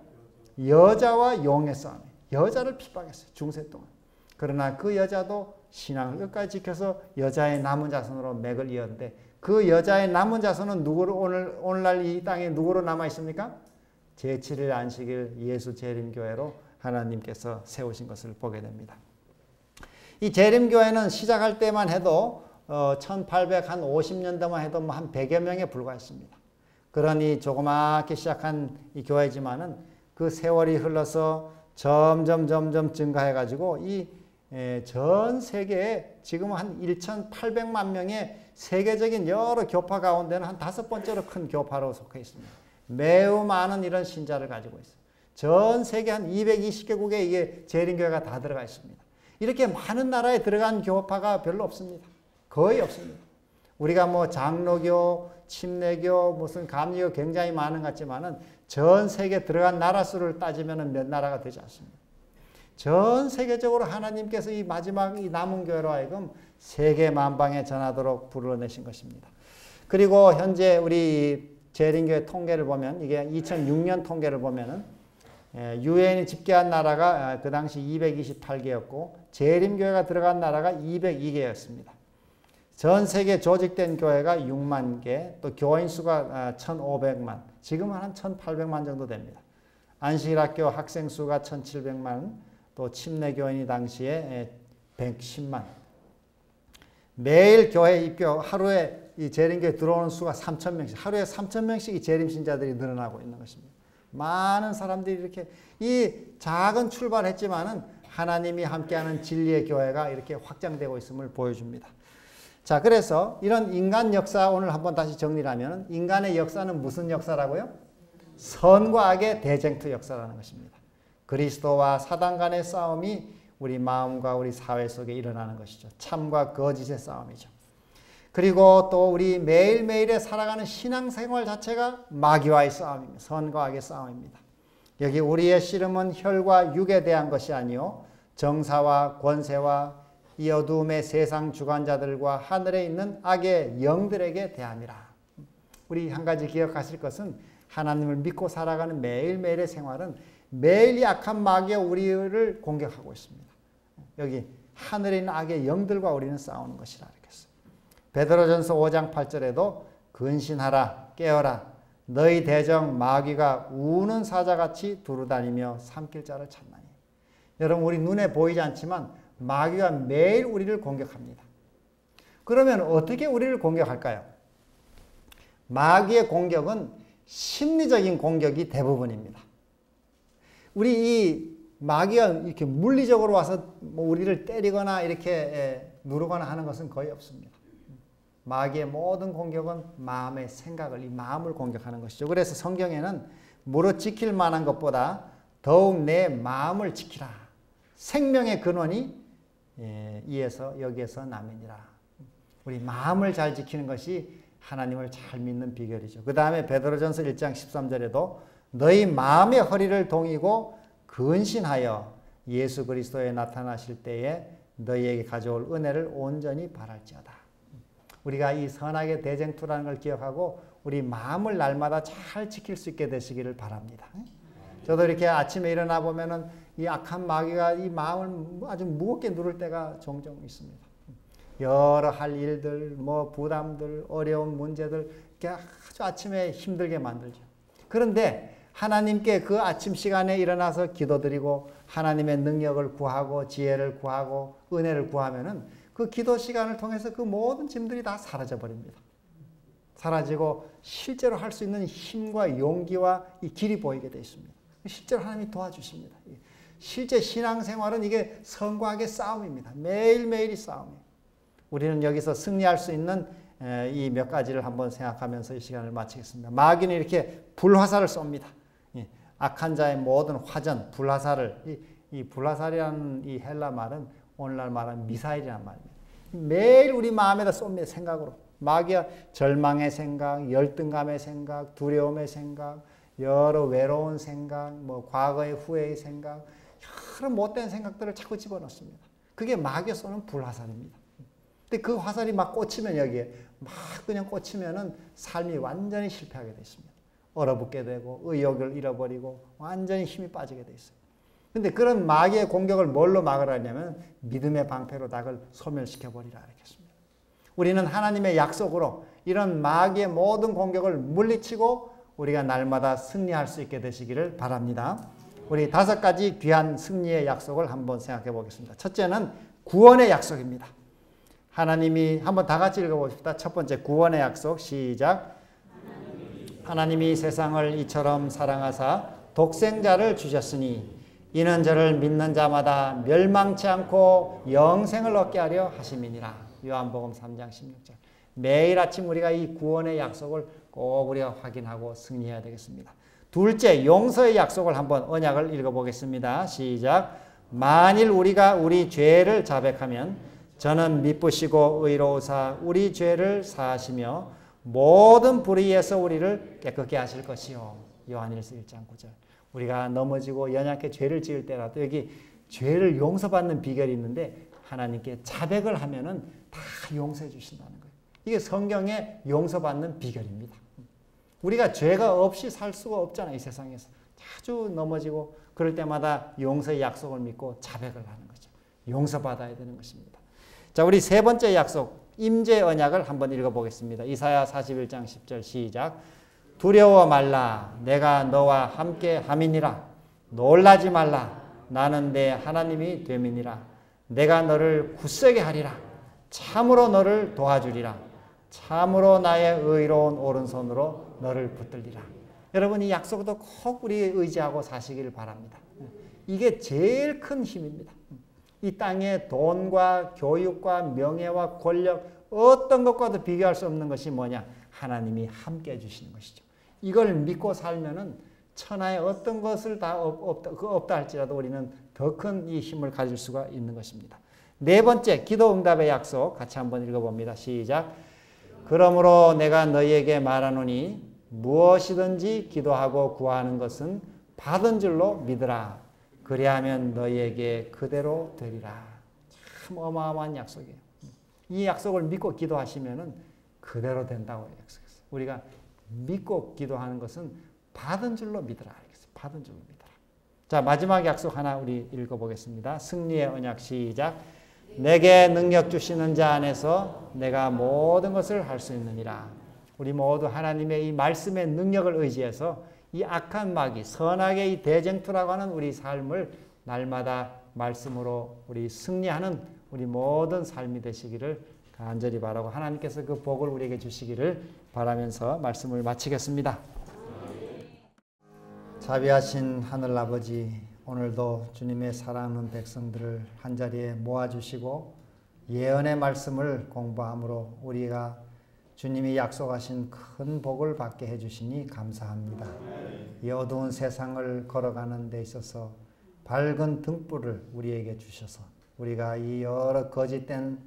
여자와 용의 싸움이에요. 여자를 핍박했어요. 중세 동안. 그러나 그 여자도 신앙을 끝까지 지켜서 여자의 남은 자손으로 맥을 이었는데 그 여자의 남은 자손은 누구로 오늘날 이 땅에 누구로 남아 있습니까? 제7일 안식일 예수 재림교회로 하나님께서 세우신 것을 보게 됩니다. 이 재림교회는 시작할 때만 해도 1850년대만 해도 뭐 한 100여 명에 불과했습니다. 그러니 조그맣게 시작한 이 교회지만은 그 세월이 흘러서 점점 증가해가지고 이 전 세계에 지금 한 1,800만 명의 세계적인 여러 교파 가운데는 한 5번째로 큰 교파로 속해 있습니다. 매우 많은 이런 신자를 가지고 있어요. 전 세계 한 220개국에 이게 재림교회가 다 들어가 있습니다. 이렇게 많은 나라에 들어간 교파가 별로 없습니다. 거의 없습니다. 우리가 뭐 장로교, 침례교, 무슨 감리교 굉장히 많은 것 같지만은 전 세계 들어간 나라 수를 따지면은 몇 나라가 되지 않습니다. 전 세계적으로 하나님께서 이 마지막 이 남은 교회로 하여금 세계 만방에 전하도록 불러내신 것입니다. 그리고 현재 우리 재림교회 통계를 보면 이게 2006년 통계를 보면은 유엔이 집계한 나라가 그 당시 228개였고 재림교회가 들어간 나라가 202개였습니다. 전 세계 조직된 교회가 6만 개, 또 교인 수가 1,500만, 지금은 한 1,800만 정도 됩니다. 안식일학교 학생 수가 1,700만, 또 침례교인이 당시에 110만. 매일 교회 입교, 하루에 이 재림교회 들어오는 수가 3,000명씩, 하루에 3,000명씩 이 재림신자들이 늘어나고 있는 것입니다. 많은 사람들이 이렇게 이 작은 출발했지만은 하나님이 함께하는 진리의 교회가 이렇게 확장되고 있음을 보여줍니다. 자, 그래서 이런 인간 역사 오늘 한번 다시 정리를 하면 인간의 역사는 무슨 역사라고요? 선과 악의 대쟁투 역사라는 것입니다. 그리스도와 사단 간의 싸움이 우리 마음과 우리 사회 속에 일어나는 것이죠. 참과 거짓의 싸움이죠. 그리고 또 우리 매일매일에 살아가는 신앙생활 자체가 마귀와의 싸움입니다. 선과 악의 싸움입니다. 여기 우리의 씨름은 혈과 육에 대한 것이 아니요 정사와 권세와 이 어두움의 세상 주관자들과 하늘에 있는 악의 영들에게 대함이라. 우리 한 가지 기억하실 것은 하나님을 믿고 살아가는 매일매일의 생활은 매일 이 악한 마귀가 우리를 공격하고 있습니다. 여기 하늘에 있는 악의 영들과 우리는 싸우는 것이라 그랬어요. 베드로전서 5장 8절에도 근신하라 깨어라 너희 대적 마귀가 우는 사자같이 두루다니며 삼킬 자를 찾나니. 여러분 우리 눈에 보이지 않지만 마귀가 매일 우리를 공격합니다. 그러면 어떻게 우리를 공격할까요? 마귀의 공격은 심리적인 공격이 대부분입니다. 우리 이 마귀가 이렇게 물리적으로 와서 뭐 우리를 때리거나 이렇게 누르거나 하는 것은 거의 없습니다. 마귀의 모든 공격은 마음의 생각을, 이 마음을 공격하는 것이죠. 그래서 성경에는 무릇 지킬 만한 것보다 더욱 내 마음을 지키라. 생명의 근원이 여기에서 남이니라. 우리 마음을 잘 지키는 것이 하나님을 잘 믿는 비결이죠. 그 다음에 베드로전서 1장 13절에도 너희 마음의 허리를 동이고 근신하여 예수 그리스도에 나타나실 때에 너희에게 가져올 은혜를 온전히 바랄지어다. 우리가 이 선악의 대쟁투라는 걸 기억하고 우리 마음을 날마다 잘 지킬 수 있게 되시기를 바랍니다. 저도 이렇게 아침에 일어나 보면은 이 악한 마귀가 이 마음을 아주 무겁게 누를 때가 종종 있습니다. 여러 할 일들, 뭐 부담들, 어려운 문제들 이렇게 아주 아침에 힘들게 만들죠. 그런데 하나님께 그 아침 시간에 일어나서 기도드리고 하나님의 능력을 구하고 지혜를 구하고 은혜를 구하면은 그 기도 시간을 통해서 그 모든 짐들이 다 사라져 버립니다. 사라지고 실제로 할 수 있는 힘과 용기와 이 길이 보이게 되어 있습니다. 실제로 하나님이 도와주십니다. 실제 신앙생활은 이게 성과의 싸움입니다. 매일매일이 싸움이에요. 우리는 여기서 승리할 수 있는 이 몇 가지를 한번 생각하면서 이 시간을 마치겠습니다. 마귀는 이렇게 불화살을 쏩니다. 악한 자의 모든 화전, 불화살을, 이 불화살이라는 이 헬라 말은 오늘날 말하는 미사일이란 말입니다. 매일 우리 마음에다 쏩니다. 생각으로. 마귀야 절망의 생각, 열등감의 생각, 두려움의 생각, 여러 외로운 생각, 뭐 과거의 후회의 생각, 여러 못된 생각들을 자꾸 집어넣습니다. 그게 마귀가 쏘는 불화살입니다. 근데 그 화살이 막 꽂히면 여기에 막 그냥 꽂히면은 삶이 완전히 실패하게 되어 있습니다. 얼어붙게 되고 의욕을 잃어버리고 완전히 힘이 빠지게 되어 있어요. 근데 그런 마귀의 공격을 뭘로 막으라냐면 믿음의 방패로 닭을 소멸시켜버리라 이렇겠습니다. 우리는 하나님의 약속으로 이런 마귀의 모든 공격을 물리치고 우리가 날마다 승리할 수 있게 되시기를 바랍니다. 우리 5가지 귀한 승리의 약속을 한번 생각해 보겠습니다. 첫째는 구원의 약속입니다. 하나님이 한번 다 같이 읽어봅시다. 첫 번째 구원의 약속 시작. 하나님이 세상을 이처럼 사랑하사 독생자를 주셨으니 이는 저를 믿는 자마다 멸망치 않고 영생을 얻게 하려 하심이니라. 요한복음 3장 16절. 매일 아침 우리가 이 구원의 약속을 꼭 우리가 확인하고 승리해야 되겠습니다. 둘째, 용서의 약속을 한번 언약을 읽어보겠습니다. 시작. 만일 우리가 우리 죄를 자백하면 저는 미쁘시고 의로우사 우리 죄를 사하시며 모든 불의에서 우리를 깨끗게 하실 것이요. 요한일서 1장 9절. 우리가 넘어지고 연약하게 죄를 지을 때라도 여기 죄를 용서받는 비결이 있는데 하나님께 자백을 하면은 다 용서해 주신다는 거예요. 이게 성경의 용서받는 비결입니다. 우리가 죄가 없이 살 수가 없잖아요. 이 세상에서. 자주 넘어지고 그럴 때마다 용서의 약속을 믿고 자백을 하는 거죠. 용서받아야 되는 것입니다. 자, 우리 세 번째 약속 임재 언약을 한번 읽어보겠습니다. 이사야 41장 10절 시작. 두려워 말라 내가 너와 함께 함이니라. 놀라지 말라 나는 내 하나님이 됨이니라. 내가 너를 굳세게 하리라. 참으로 너를 도와주리라. 참으로 나의 의로운 오른손으로 너를 붙들리라. 여러분 이 약속도 꼭 우리 의지하고 사시기를 바랍니다. 이게 제일 큰 힘입니다. 이 땅에 돈과 교육과 명예와 권력 어떤 것과도 비교할 수 없는 것이 뭐냐? 하나님이 함께 해주시는 것이죠. 이걸 믿고 살면은 천하의 어떤 것을 다 없다 할지라도 우리는 더 큰 이 힘을 가질 수가 있는 것입니다. 네 번째 기도 응답의 약속 같이 한번 읽어봅니다. 시작. 그러므로 내가 너희에게 말하노니 무엇이든지 기도하고 구하는 것은 받은 줄로 믿으라. 그리하면 너희에게 그대로 되리라. 참 어마어마한 약속이에요. 이 약속을 믿고 기도하시면은 그대로 된다고 약속했어요. 우리가 믿고 기도하는 것은 받은 줄로 믿으라. 받은 줄로 믿으라. 자, 마지막 약속 하나 우리 읽어보겠습니다. 승리의 언약 시작. 내게 능력 주시는 자 안에서 내가 모든 것을 할 수 있느니라. 우리 모두 하나님의 이 말씀의 능력을 의지해서 이 악한 마귀, 선악의 이 대쟁투라고 하는 우리 삶을 날마다 말씀으로 우리 승리하는 우리 모든 삶이 되시기를 간절히 바라고 하나님께서 그 복을 우리에게 주시기를 바라면서 말씀을 마치겠습니다. 자비하신 하늘아버지, 오늘도 주님의 사랑하는 백성들을 한자리에 모아주시고 예언의 말씀을 공부함으로 우리가 주님이 약속하신 큰 복을 받게 해주시니 감사합니다. 이 어두운 세상을 걸어가는 데 있어서 밝은 등불을 우리에게 주셔서 우리가 이 여러 거짓된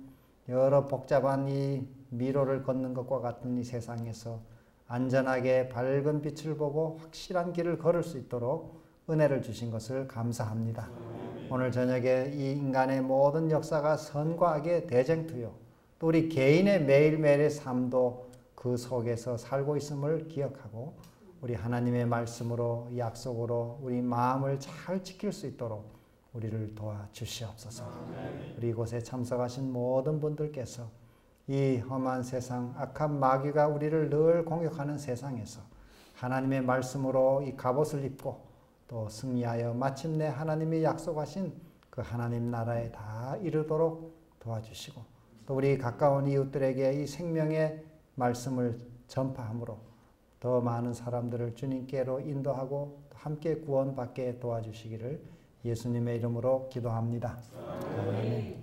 여러 복잡한 이 미로를 걷는 것과 같은 이 세상에서 안전하게 밝은 빛을 보고 확실한 길을 걸을 수 있도록 은혜를 주신 것을 감사합니다. 오늘 저녁에 이 인간의 모든 역사가 선과 악의 대쟁투요. 또 우리 개인의 매일매일의 삶도 그 속에서 살고 있음을 기억하고 우리 하나님의 말씀으로 약속으로 우리 마음을 잘 지킬 수 있도록 우리를 도와주시옵소서. 우리 이곳에 참석하신 모든 분들께서 이 험한 세상, 악한 마귀가 우리를 늘 공격하는 세상에서 하나님의 말씀으로 이 갑옷을 입고 또 승리하여 마침내 하나님이 약속하신 그 하나님 나라에 다 이르도록 도와주시고 또 우리 가까운 이웃들에게 이 생명의 말씀을 전파함으로 더 많은 사람들을 주님께로 인도하고 함께 구원받게 도와주시기를 예수님의 이름으로 기도합니다. 아멘.